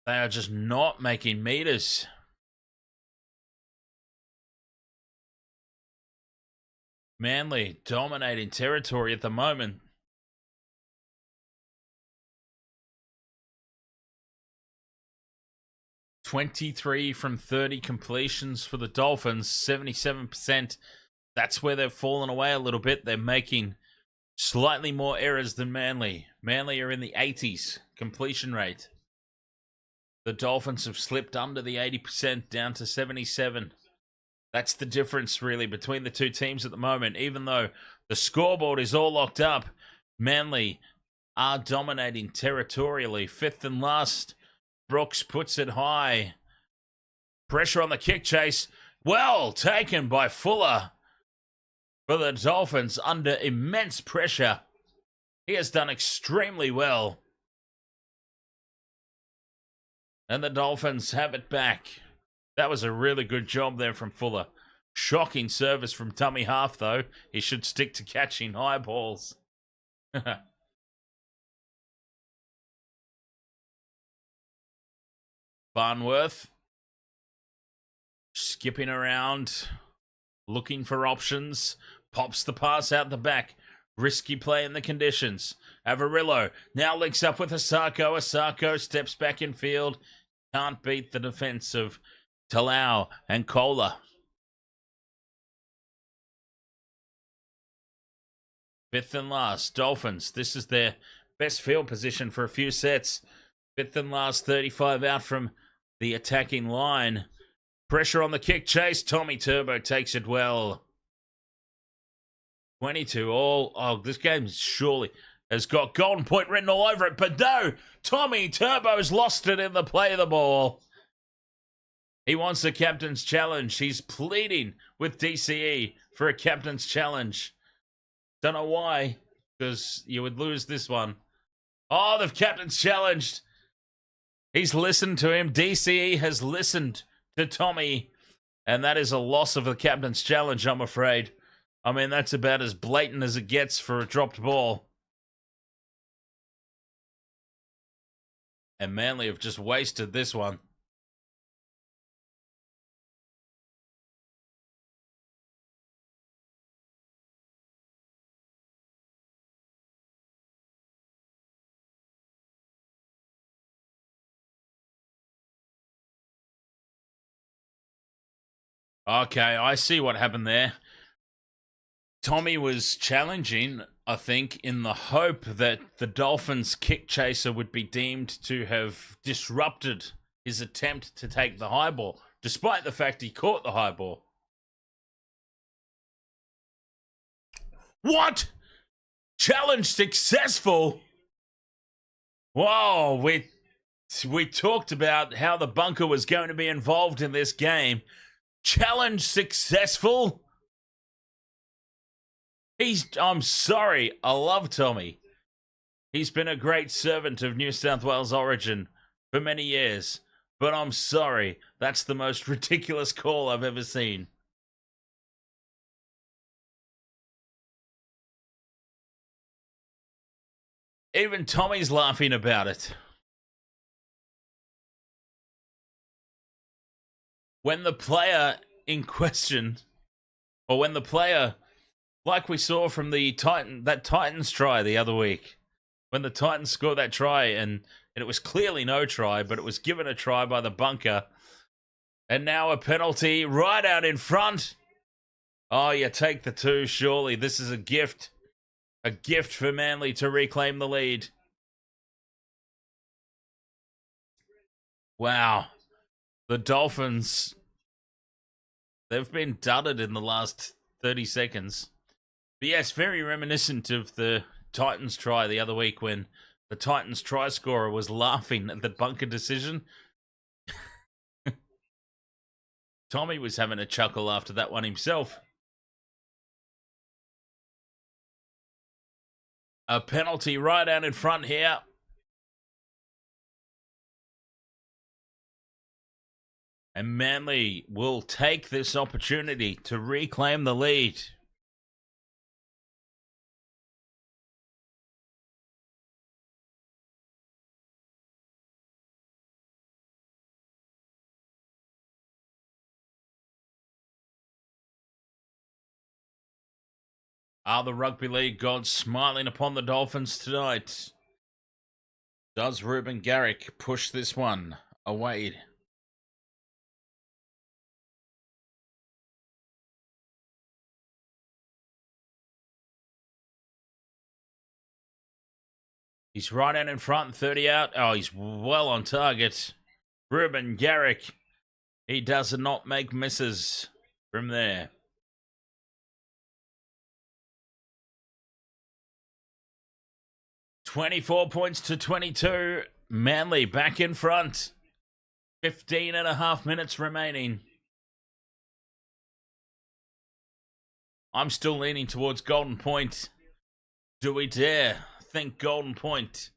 They are just not making meters. Manly dominating territory at the moment. $23 from 30 completions for the Dolphins, 77%. That's where they've fallen away a little bit. They're making Slightly more errors than Manly. Manly are in the 80s completion rate. The Dolphins have slipped under the 80%, down to 77. That's the difference, really, between the two teams at the moment. Even though the scoreboard is all locked up, Manly are dominating territorially. Fifth and last, Brooks puts it high. Pressure on the kick chase. Well taken by Fuller. For the Dolphins, under immense pressure. He has done extremely well. And the Dolphins have it back. That was a really good job there from Fuller. Shocking service from dummy half, though. He should stick to catching high balls. Farnworth. Skipping around. Looking for options. Pops the pass out the back. Risky play in the conditions. Avarillo now links up with Asako. Asako steps back in field. Can't beat the defense of Talau and Kohler. Fifth and last, Dolphins. This is their best field position for a few sets. Fifth and last, 35 out from the attacking line. Pressure on the kick chase. Tommy Turbo takes it well. 22 all. Oh, this game surely has got golden point written all over it. But no, Tommy Turbo's lost it in the play of the ball. He wants a captain's challenge. He's pleading with DCE for a captain's challenge. Don't know why, because you would lose this one. Oh, the captain's challenged. He's listened to him. DCE has listened to Tommy. And that is a loss of the captain's challenge, I'm afraid. I mean, that's about as blatant as it gets for a dropped ball. And Manly have just wasted this one. Okay, I see what happened there. Tommy was challenging, I think, in the hope that the Dolphins' kick chaser would be deemed to have disrupted his attempt to take the high ball, despite the fact he caught the high ball. What? Challenge successful? Whoa, we talked about how the bunker was going to be involved in this game. Challenge successful? I'm sorry, I love Tommy. He's been a great servant of New South Wales Origin for many years. But I'm sorry, that's the most ridiculous call I've ever seen. Even Tommy's laughing about it. When the player in question, or when the player, like we saw from the Titans try the other week, when the Titans scored that try and it was clearly no try, but it was given a try by the bunker, and now a penalty right out in front. Oh, you take the two, surely. This is a gift. A gift for Manly to reclaim the lead. Wow. The Dolphins, they've been dudded in the last 30 seconds. But yes, very reminiscent of the Titans try the other week when the Titans try scorer was laughing at the bunker decision. Tommy was having a chuckle after that one himself. A penalty right out in front here. And Manly will take this opportunity to reclaim the lead. Are the rugby league gods smiling upon the Dolphins tonight? Does Ruben Garrick push this one away? He's right out in front, 30 out. Oh, he's well on target. Ruben Garrick. He does not make misses from there. $24 points to 22. Manly back in front. 15.5 minutes remaining. I'm still leaning towards Golden Point. Do we dare think Golden Point?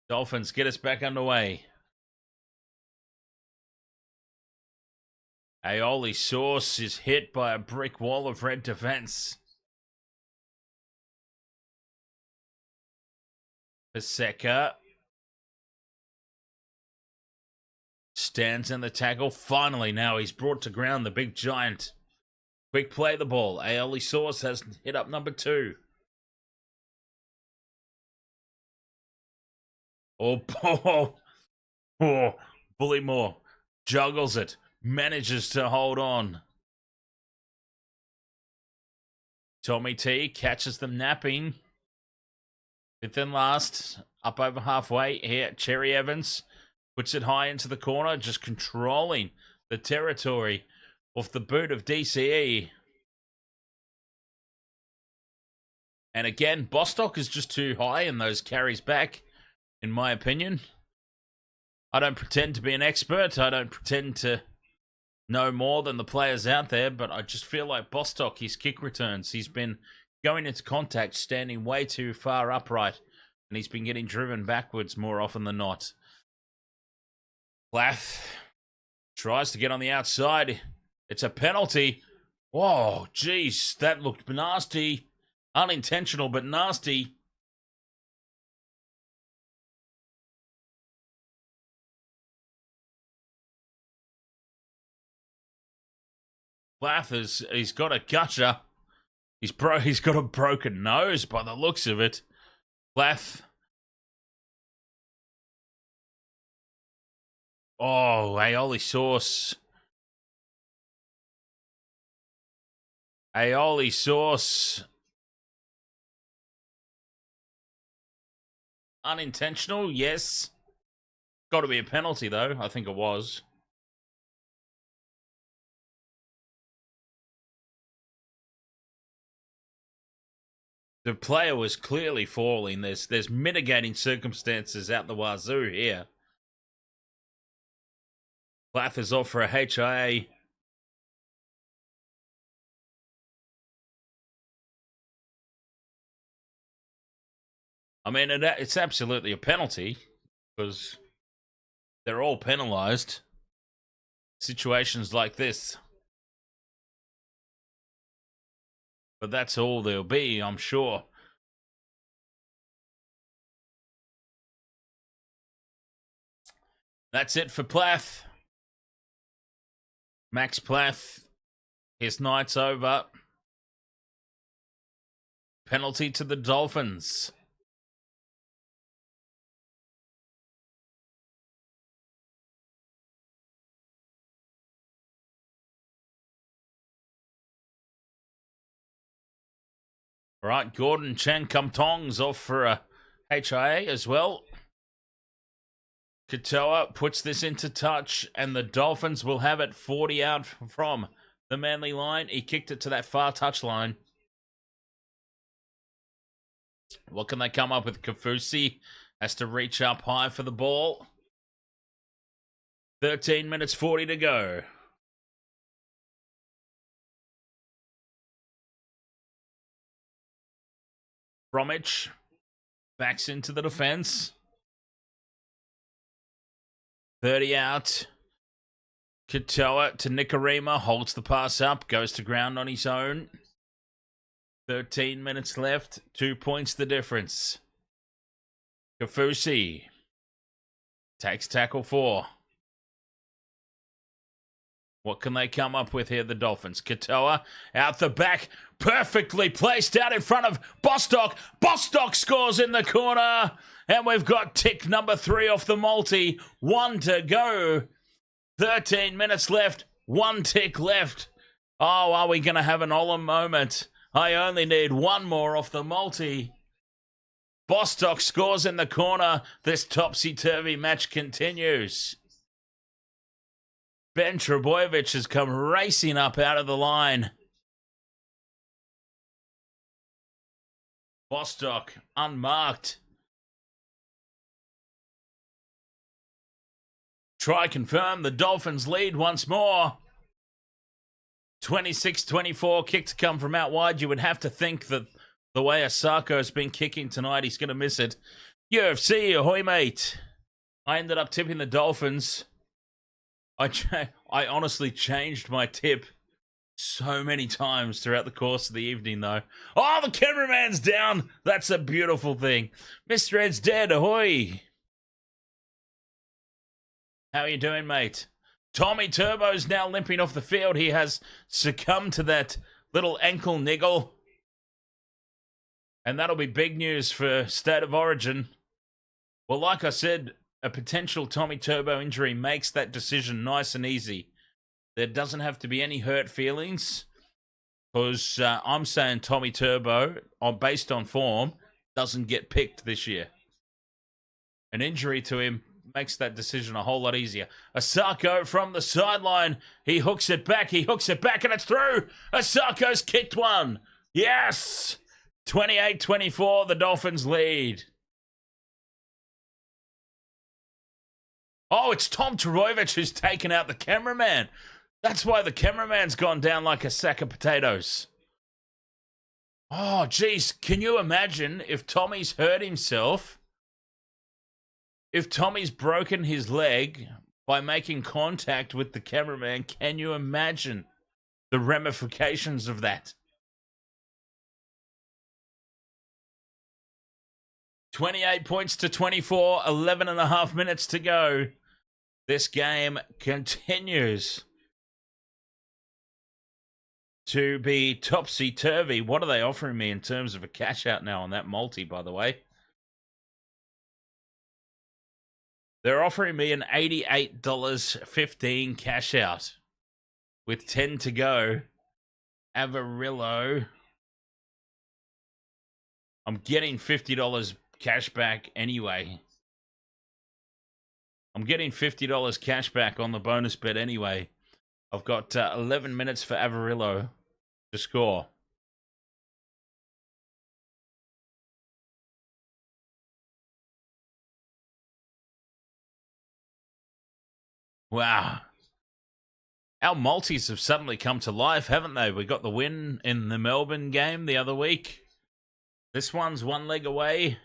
Dolphins get us back underway. Aioli Sauce is hit by a brick wall of red defense. Paseka stands in the tackle. Finally, now he's brought to ground, the big giant. Quick play the ball. Aioli Sauce has hit up number 2. Oh, Bullymore juggles it. Manages to hold on. Tommy T catches them napping. 5th and last. Up over halfway. Here, Cherry Evans puts it high into the corner. Just controlling the territory off the boot of DCE. And again, Bostock is just too high in those carries back, in my opinion. I don't pretend to be an expert. I don't pretend to know more than the players out there, but I just feel like Bostock, his kick returns, he's been going into contact, standing way too far upright, and he's been getting driven backwards more often than not. Plath tries to get on the outside. It's a penalty. Whoa, jeez, that looked nasty. Unintentional, but nasty. Plath he's got a gusher. He's got a broken nose by the looks of it. Plath. Oh, Aioli Sauce. Aioli Sauce. Unintentional, yes. Got to be a penalty, though. I think it was. The player was clearly falling. There's mitigating circumstances out the wazoo here. Plath is off for a HIA. I mean, it's absolutely a penalty because they're all penalised. Situations like this. But that's all there'll be, I'm sure. That's it for Plath. Max Plath. His night's over. Penalty to the Dolphins. All right, Gordon Chan Kum-Tong's off for a HIA as well. Katoa puts this into touch, and the Dolphins will have it 40 out from the Manly line. He kicked it to that far touch line. What can they come up with? Kafusi has to reach up high for the ball. 13 minutes 40 to go. Bromwich backs into the defense. 30 out. Katoa to Nikarima, holds the pass up, goes to ground on his own. 13 minutes left, 2 points the difference. Kafusi takes tackle 4. What can they come up with here, the Dolphins? Katoa out the back, perfectly placed out in front of Bostock. Bostock scores in the corner, and we've got tick number 3 off the multi. 1 to go. 13 minutes left, 1 tick left. Oh, are we going to have an Olam moment? I only need one more off the multi. Bostock scores in the corner. This topsy-turvy match continues. Ben Trebojevic has come racing up out of the line. Bostock unmarked. Try confirm. The Dolphins lead once more. 26-24. Kick to come from out wide. You would have to think that the way Asako's been kicking tonight, he's going to miss it. UFC, ahoy, mate. I ended up tipping the Dolphins. I honestly changed my tip so many times throughout the course of the evening, though. Oh, the cameraman's down. That's a beautiful thing. Mr. Ed's dead. Ahoy. How are you doing, mate? Tommy Turbo's now limping off the field. He has succumbed to that little ankle niggle. And that'll be big news for State of Origin. Well, like I said, a potential Tommy Turbo injury makes that decision nice and easy. There doesn't have to be any hurt feelings, because I'm saying Tommy Turbo, based on form, doesn't get picked this year. An injury to him makes that decision a whole lot easier. Asako from the sideline. He hooks it back, and it's through. Asako's kicked one. Yes! 28-24, the Dolphins lead. Oh, it's Tom Trebojevic who's taken out the cameraman. That's why the cameraman's gone down like a sack of potatoes. Oh, geez. Can you imagine if Tommy's hurt himself? If Tommy's broken his leg by making contact with the cameraman, can you imagine the ramifications of that? 28 points to 24, 11 and a half minutes to go. This game continues to be topsy-turvy. What are they offering me in terms of a cash out now on that multi, by the way? They're offering me an $88.15 cash out with 10 to go. Avarillo. I'm getting $50 cash back anyway. I'm getting $50 cash back on the bonus bet anyway. I've got 11 minutes for Avarillo to score. Wow. Our multis have suddenly come to life, haven't they? We got the win in the Melbourne game the other week. This one's one leg away.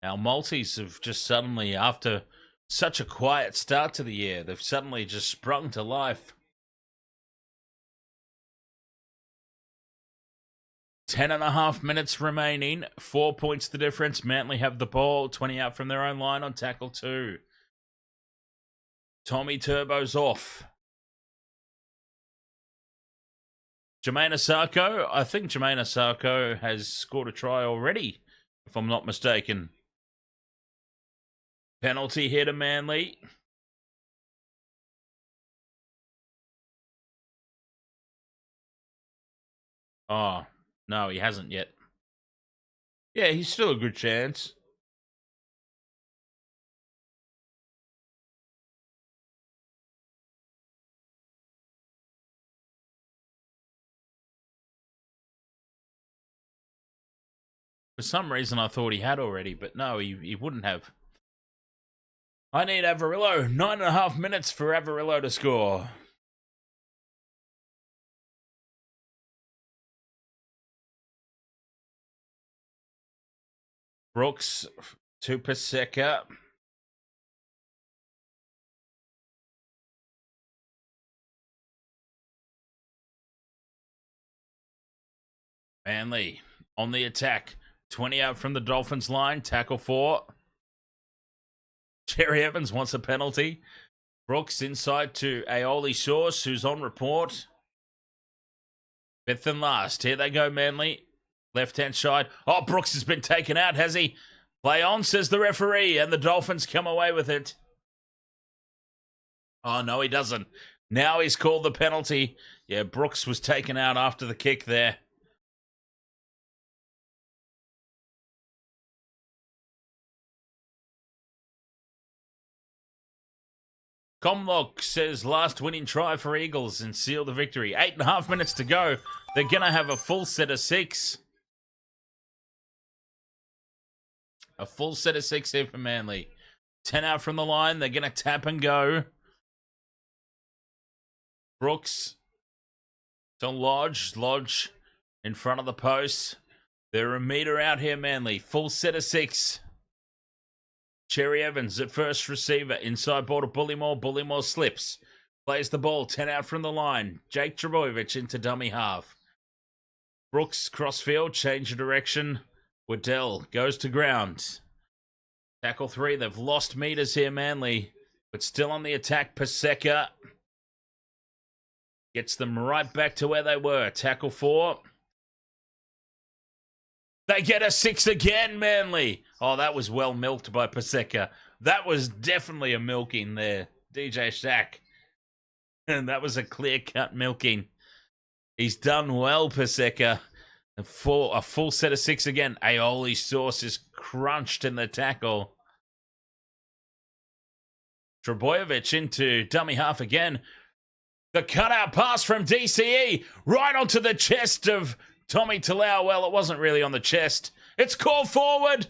Our multis have just suddenly, after such a quiet start to the year, they've suddenly just sprung to life. 10 and a half minutes remaining. 4 points the difference. Manly have the ball. 20 out from their own line on tackle 2. Tommy Turbo's off. Jermaine Asako. I think Jermaine Asako has scored a try already, if I'm not mistaken. Penalty here to Manly. Oh, no, he hasn't yet. Yeah, he's still a good chance. For some reason, I thought he had already, but no, he wouldn't have. I need Avarillo. 9.5 minutes for Avarillo to score. Brooks to Paseka. Manly on the attack. 20 out from the Dolphins line. Tackle 4. Jerry Evans wants a penalty. Brooks inside to Aoli Sauce, who's on report. 5th and last. Here they go, Manly. Left-hand side. Oh, Brooks has been taken out, has he? Play on, says the referee, and the Dolphins come away with it. Oh, no, he doesn't. Now he's called the penalty. Yeah, Brooks was taken out after the kick there. Comlock says last winning try for Eagles and seal the victory. 8.5 minutes to go. They're going to have a full set of 6. A full set of 6 here for Manly. 10 out from the line. They're going to tap and go. Brooks to Lodge. Lodge in front of the post. They're a metre out here, Manly. Full set of 6. Cherry Evans at first receiver. Inside ball to Bullymore. Bullymore slips. Plays the ball. 10 out from the line. Jake Trebojevic into dummy half. Brooks crossfield. Change of direction. Waddell goes to ground. Tackle 3. They've lost meters here, Manly. But still on the attack. Paseka gets them right back to where they were. Tackle 4. They get a 6 again, Manly. Oh, that was well milked by Paseka. That was definitely a milking there, DJ Shack. And that was a clear-cut milking. He's done well, Paseka. A full set of 6 again. Aioli Sauce is crunched in the tackle. Trebojevic into dummy half again. The cutout pass from DCE right onto the chest of Tommy Talau. Well, it wasn't really on the chest. It's called forward.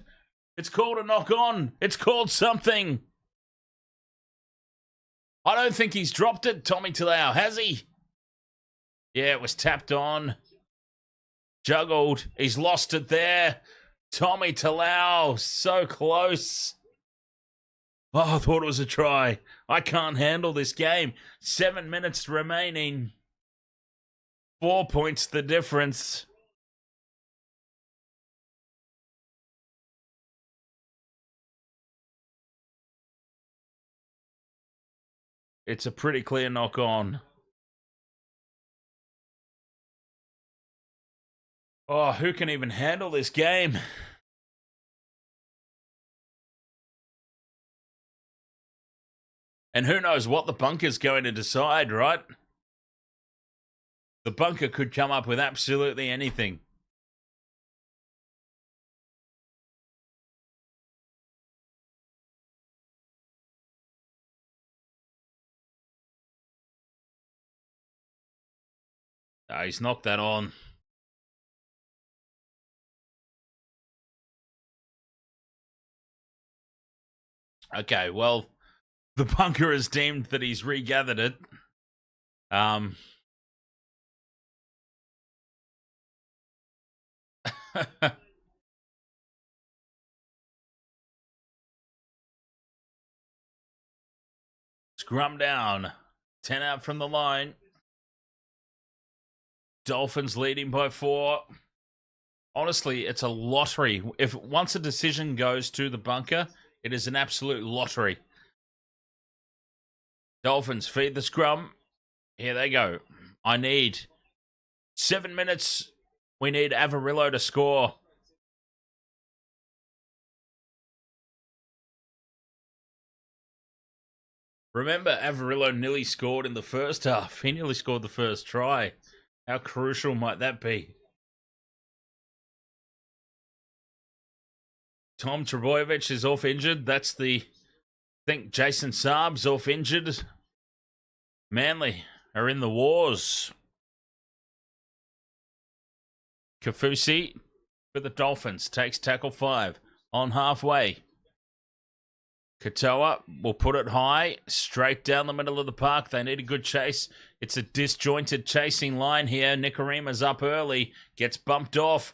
It's called a knock on. It's called something. I don't think he's dropped it, Tommy Talau, has he? Yeah, it was tapped on. Juggled. He's lost it there. Tommy Talau, so close. Oh, I thought it was a try. I can't handle this game. 7 minutes remaining. 4 points the difference. It's a pretty clear knock on. Oh, who can even handle this game? And who knows what the bunker's going to decide, right? The bunker could come up with absolutely anything. Oh, he's knocked that on. Okay, well, the bunker has deemed that he's regathered it. Scrum down. 10 out from the line. Dolphins leading by 4. Honestly, it's a lottery. If once a decision goes to the bunker, it is an absolute lottery. Dolphins feed the scrum. Here they go. I need 7 minutes. We need Averillo to score. Remember, Averillo nearly scored in the first half. He nearly scored the first try. How crucial might that be? Tom Trebojevic is off injured. That's the... I think Jason Saab's off injured. Manly are in the wars. Kafusi for the Dolphins takes tackle 5 on halfway. Katoa will put it high, straight down the middle of the park. They need a good chase. It's a disjointed chasing line here. Nikorima's up early, gets bumped off,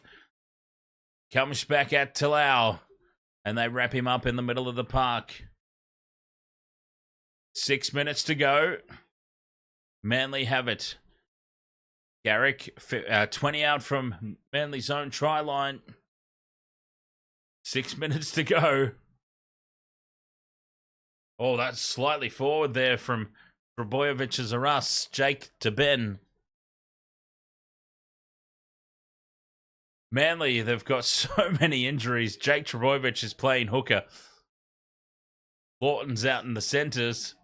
comes back at Talau, and they wrap him up in the middle of the park. 6 minutes to go. Manly have it. Garrick, 20 out from Manly's own try line. 6 minutes to go. Oh, that's slightly forward there from Trebojevic a Russ. Jake to Ben. Manly, they've got so many injuries. Jake Trebojevic is playing hooker. Lawton's out in the centres.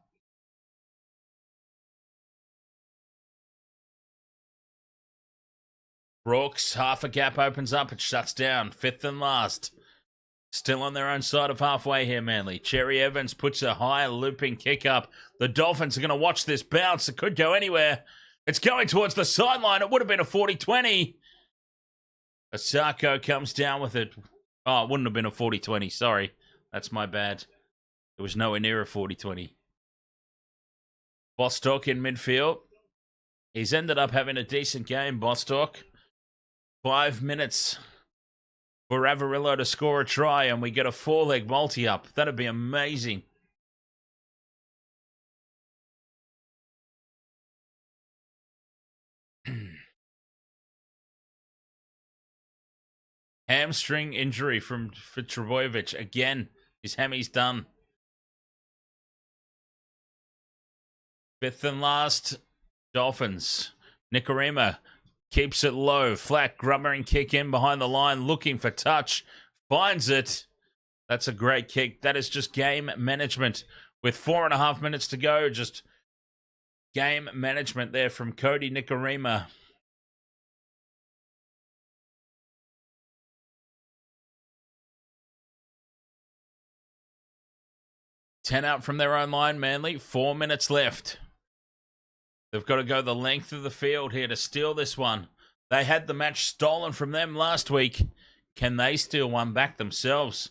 Brooks, half a gap opens up. It shuts down. Fifth and last. Still on their own side of halfway here, Manly. Cherry Evans puts a high looping kick up. The Dolphins are going to watch this bounce. It could go anywhere. It's going towards the sideline. It would have been a 40-20. Asako comes down with it. Oh, it wouldn't have been a 40-20. Sorry. That's my bad. It was nowhere near a 40-20. Bostock in midfield. He's ended up having a decent game, Bostock. 5 minutes for Averillo to score a try, and we get a 4-leg multi-up. That'd be amazing. Hamstring injury for Trebojevic. Again, his hammy's done. Fifth and last, Dolphins. Nikorima keeps it low. Flat, grubbering kick in behind the line, looking for touch. Finds it. That's a great kick. That is just game management. With 4.5 minutes to go, just game management there from Cody Nikorima. Ten out from their own line, Manly. 4 minutes left. They've got to go the length of the field here to steal this one. They had the match stolen from them last week. Can they steal one back themselves?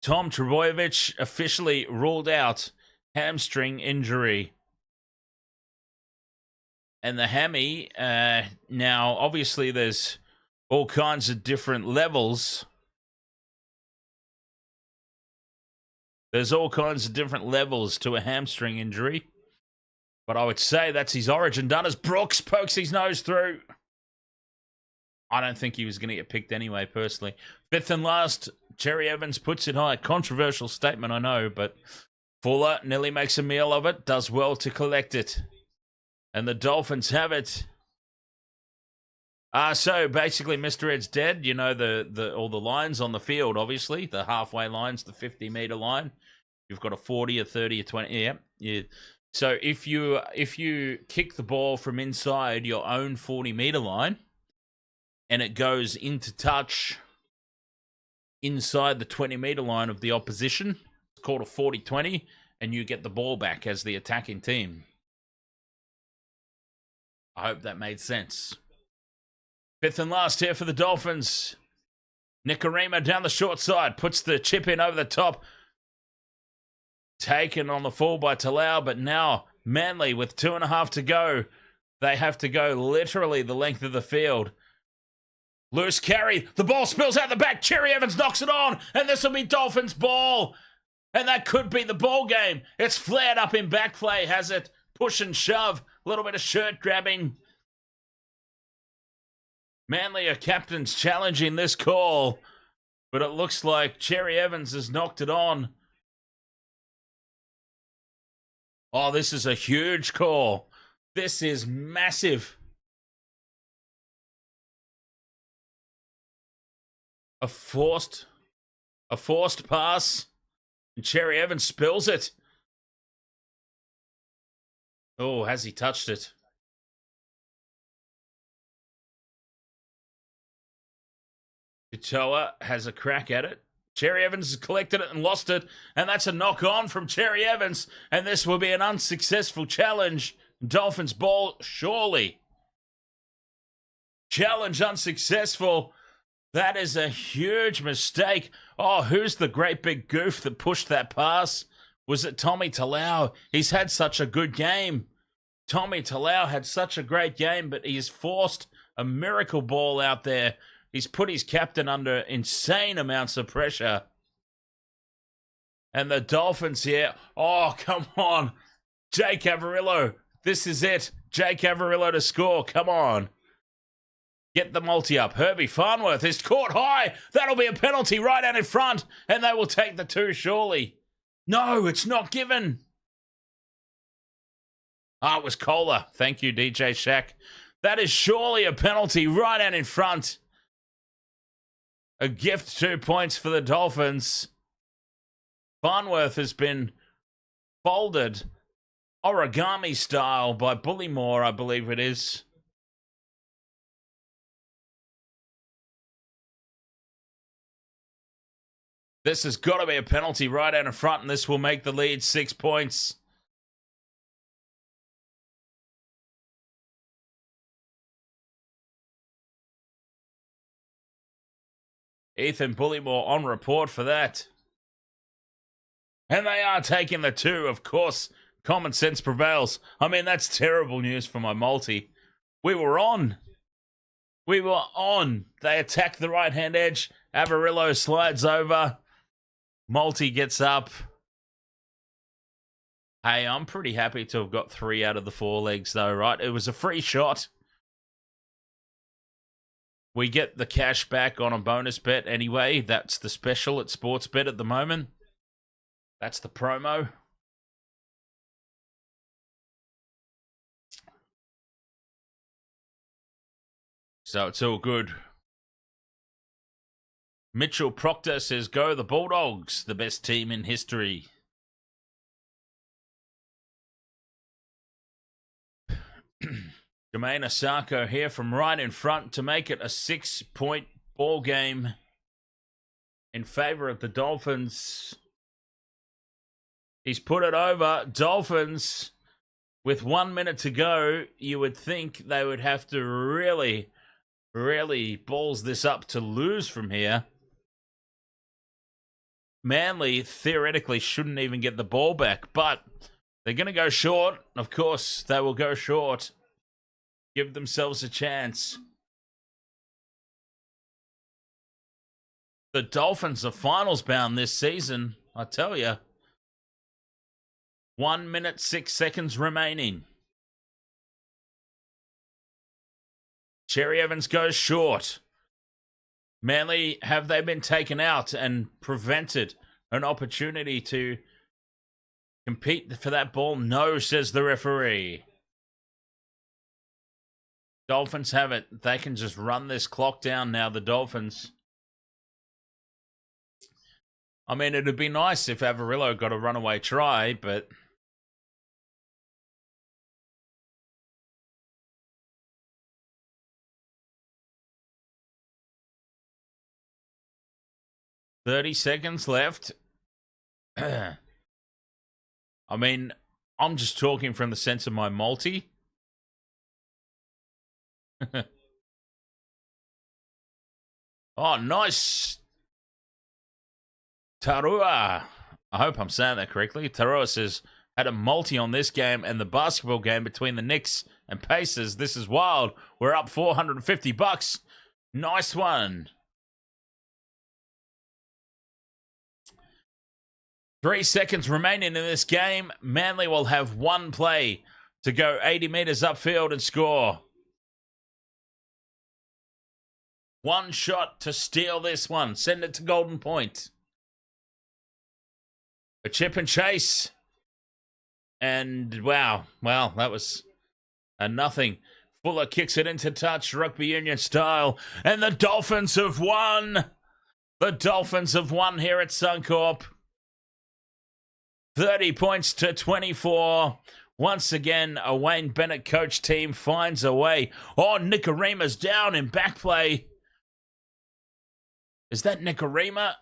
Tom Trebojevic officially ruled out hamstring injury. And the hammy, now obviously there's all kinds of different levels. There's all kinds of different levels to a hamstring injury. But I would say that's his origin done as Brooks pokes his nose through. I don't think he was going to get picked anyway, personally. Fifth and last, Cherry Evans puts it high. Controversial statement, I know, but Fuller nearly makes a meal of it. Does well to collect it. And the Dolphins have it. So basically, Mr. Ed's dead. You know, all the lines on the field, obviously. The halfway lines, the 50-meter line. You've got a 40, a 30, a 20. Yeah. So if you kick the ball from inside your own 40-meter line and it goes into touch inside the 20-meter line of the opposition, it's called a 40-20, and you get the ball back as the attacking team. I hope that made sense. Fifth and last here for the Dolphins. Nikorima down the short side, puts the chip in over the top. Taken on the fall by Talau, but now Manly with 2.5 to go. They have to go literally the length of the field. Loose carry. The ball spills out the back. Cherry Evans knocks it on, and this will be Dolphins' ball. And that could be the ball game. It's flared up in back play, has it? Push and shove. A little bit of shirt grabbing. Manly are captains challenging this call, but it looks like Cherry Evans has knocked it on. Oh, this is a huge call. This is massive. A forced pass. And Cherry Evans spills it. Oh, has he touched it? Katoa has a crack at it. Cherry Evans has collected it and lost it, and that's a knock-on from Cherry Evans, and this will be an unsuccessful challenge. Dolphins ball, surely. Challenge unsuccessful. That is a huge mistake. Oh, who's the great big goof that pushed that pass? Was it Tommy Talau? He's had such a good game. Tommy Talau had such a great game, but he's forced a miracle ball out there. He's put his captain under insane amounts of pressure. And the Dolphins here. Oh, come on. Jake Averillo. This is it. Jake Averillo to score. Come on. Get the multi up. Herbie Farnworth is caught high. That'll be a penalty right out in front. And they will take the 2 surely. No, it's not given. It was Kohler. Thank you, DJ Shaq. That is surely a penalty right out in front. A gift 2 points for the Dolphins. Farnworth has been folded origami style by Bullymore, I believe it is. This has got to be a penalty right out in front, and this will make the lead 6 points. Ethan Bullymore on report for that. And they are taking the 2, of course. Common sense prevails. I mean, that's terrible news for my multi. We were on. We were on. They attack the right-hand edge. Avarillo slides over. Multi gets up. Hey, I'm pretty happy to have got 3 out of the 4 legs, though, right? It was a free shot. We get the cash back on a bonus bet anyway. That's the special at Sportsbet at the moment. That's the promo. So it's all good. Mitchell Proctor says, go the Bulldogs, the best team in history. Jermaine Osako here from right in front to make it a 6-point ball game in favor of the Dolphins. He's put it over. Dolphins, with 1 minute to go, you would think they would have to really balls this up to lose from here. Manly theoretically shouldn't even get the ball back, but they're going to go short. Of course, they will go short. Give themselves a chance. The Dolphins are finals bound this season, I tell you. 1 minute, 6 seconds remaining. Cherry Evans goes short. Manly, have they been taken out and prevented an opportunity to compete for that ball? No, says the referee. Dolphins have it. They can just run this clock down now, the Dolphins. I mean, it'd be nice if Avarillo got a runaway try, but... $30 seconds left. I mean, I'm just talking from the sense of my multi. Oh, nice. Tarua. I hope I'm saying that correctly. Tarua says, had a multi on this game and the basketball game between the Knicks and Pacers. This is wild. We're up $450. Nice one. 3 seconds remaining in this game. Manly will have one play to go 80 meters upfield and score. One shot to steal this one. Send it to Golden Point. A chip and chase. And wow, that was a nothing. Fuller kicks it into touch, rugby union style. And the Dolphins have won. The Dolphins have won here at Suncorp. 30 points to 24. Once again, a Wayne Bennett coach team finds a way. Oh, Nikorima's down in back play. Is that Nikorima?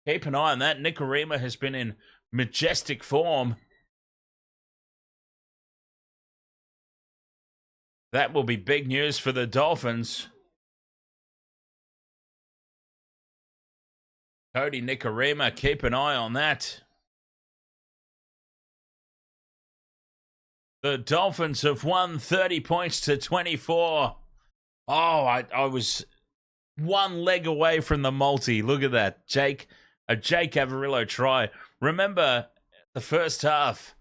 Keep an eye on that. Nikorima has been in majestic form. That will be big news for the Dolphins. Cody Nikorima, keep an eye on that. The Dolphins have won 30 points to 24. Oh, I was one leg away from the multi. Look at that. A Jake Avarillo try. Remember, the first half,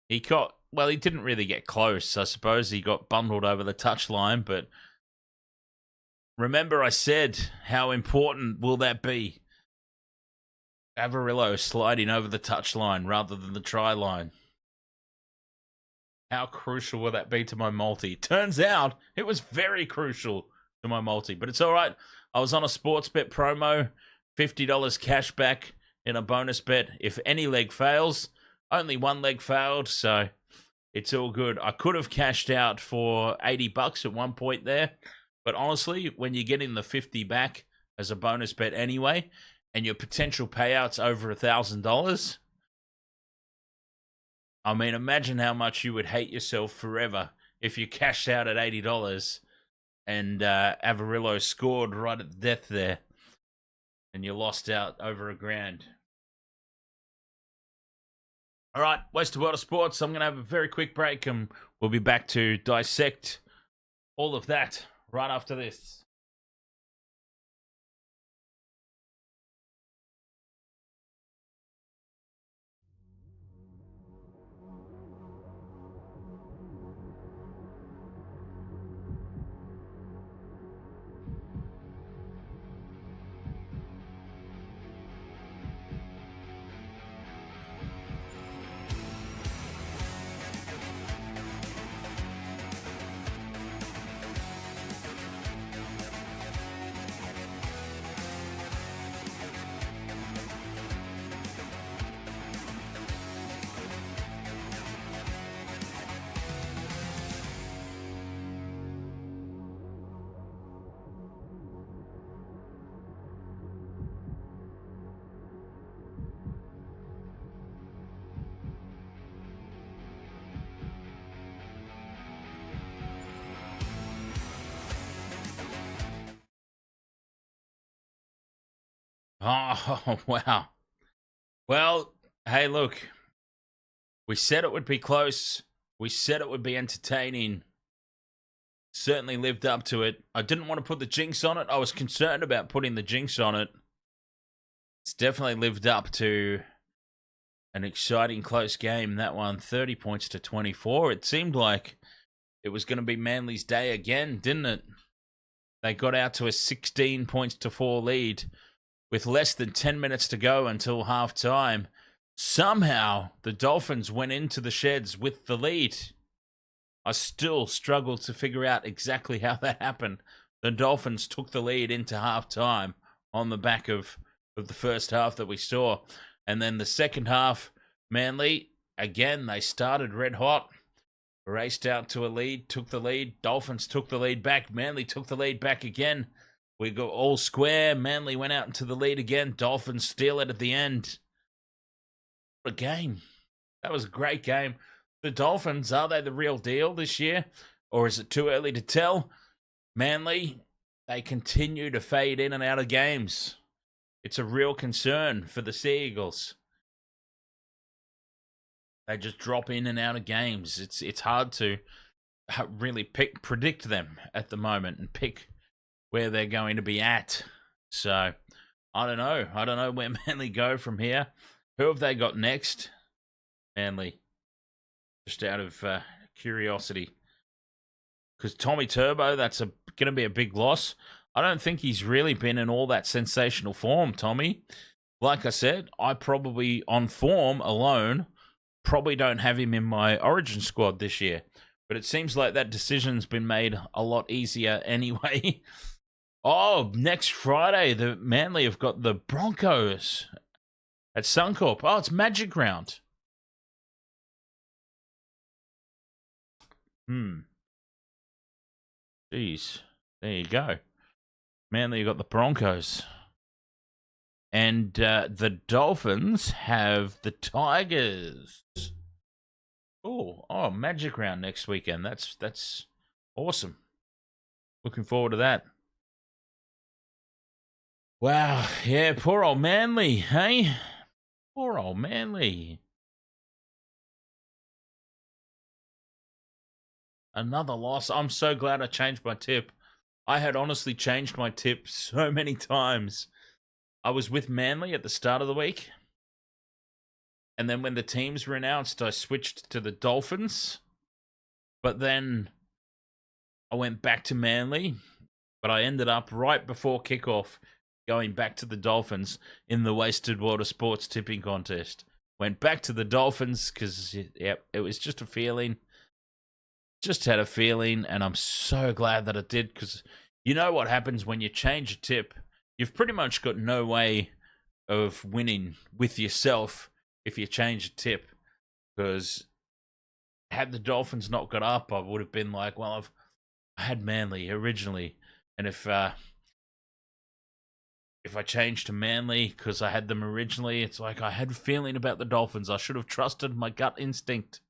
he didn't really get close. I suppose he got bundled over the touchline, but remember I said, how important will that be? Avarillo sliding over the touchline rather than the try line. How crucial will that be to my multi? Turns out it was very crucial to my multi, but it's all right. I was on a sports bet promo, $50 cash back in a bonus bet. If any leg fails, only one leg failed, so it's all good. I could have cashed out for $80 at one point there, but honestly, when you're getting the 50 back as a bonus bet anyway, and your potential payouts over $1,000. I mean, imagine how much you would hate yourself forever if you cashed out at $80 and Avarillo scored right at the death there and you lost out over $1,000. All right, Wasted World of Sports. I'm going to have a very quick break and we'll be back to dissect all of that right after this. Oh, wow. Well, hey, look, we said it would be close. We said it would be entertaining. Certainly lived up to it. I didn't want to put the jinx on it. I was concerned about putting the jinx on it. It's definitely lived up to an exciting close game. That one, 30 points to 24. It seemed like it was going to be Manly's day again, didn't it? They got out to a 16 points to 4 lead with less than 10 minutes to go until half-time. Somehow, the Dolphins went into the sheds with the lead. I still struggle to figure out exactly how that happened. The Dolphins took the lead into half-time on the back of the first half that we saw. And then the second half, Manly, again, they started red hot, raced out to a lead, took the lead. Dolphins took the lead back. Manly took the lead back again. We go all square. Manly went out into the lead again. Dolphins steal it at the end. What a game. That was a great game. The Dolphins, are they the real deal this year? Or is it too early to tell? Manly, they continue to fade in and out of games. It's a real concern for the Sea Eagles. They just drop in and out of games. It's hard to really predict them at the moment and pick where they're going to be at. So, I don't know. I don't know where Manly go from here. Who have they got next? Manly. Just out of curiosity. Because Tommy Turbo, that's going to be a big loss. I don't think he's really been in all that sensational form, Tommy. Like I said, I probably, on form alone, probably don't have him in my Origin squad this year. But it seems like that decision's been made a lot easier anyway. Oh, next Friday, the Manly have got the Broncos at Suncorp. Oh, it's Magic Round. Jeez. There you go. Manly, you got the Broncos. And the Dolphins have the Tigers. Oh, Magic Round next weekend. That's awesome. Looking forward to that. Wow, yeah, poor old Manly, hey? Poor old Manly. Another loss. I'm so glad I changed my tip. I had honestly changed my tip so many times. I was with Manly at the start of the week. And then when the teams were announced, I switched to the Dolphins. But then I went back to Manly. But I ended up right before kickoff going back to the Dolphins in the Wasted World of Sports tipping contest. Went back to the Dolphins because, it was just a feeling. Just had a feeling, and I'm so glad that I did, because you know what happens when you change a tip. You've pretty much got no way of winning with yourself if you change a tip, because had the Dolphins not got up, I would have been like, well, I had Manly originally, and if if I change to Manly because I had them originally. It's like I had a feeling about the Dolphins. I should have trusted my gut instinct.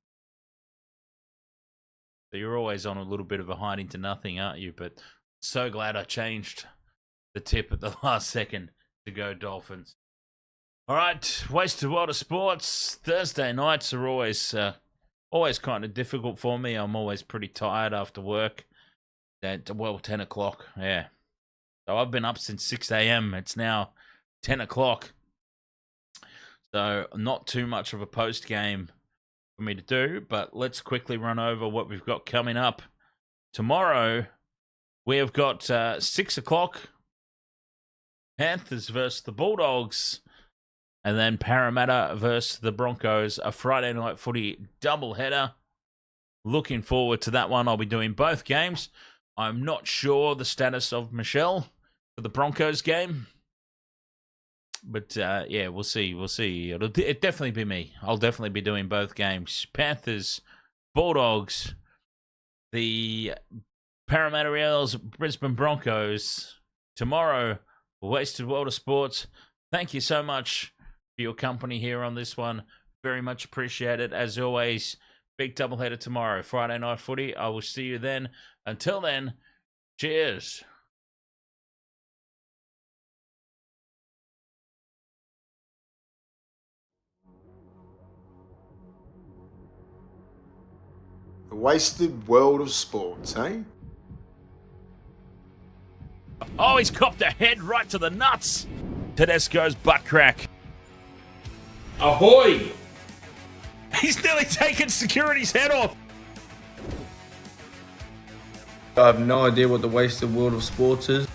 So you're always on a little bit of a hiding to nothing, aren't you? But so glad I changed the tip at the last second to go Dolphins. All right, Wasted World of Sports. Thursday nights are always kind of difficult for me. I'm always pretty tired after work. 10 o'clock, yeah. So I've been up since 6 a.m. It's now 10 o'clock. So not too much of a post game for me to do, but let's quickly run over what we've got coming up. Tomorrow, we have got 6 o'clock, Panthers versus the Bulldogs, and then Parramatta versus the Broncos, a Friday night footy doubleheader. Looking forward to that one. I'll be doing both games. I'm not sure the status of Michelle for the Broncos game. But, yeah, we'll see. We'll see. It'll definitely be me. I'll definitely be doing both games. Panthers, Bulldogs, the Parramatta Eels, Brisbane Broncos. Tomorrow, Wasted World of Sports. Thank you so much for your company here on this one. Very much appreciated. As always, big doubleheader tomorrow. Friday night footy. I will see you then. Until then, cheers. The wasted world of sports, eh? Oh, he's copped a head right to the nuts. Tedesco's butt crack. Ahoy! He's nearly taken security's head off. I have no idea what the wasted world of sports is.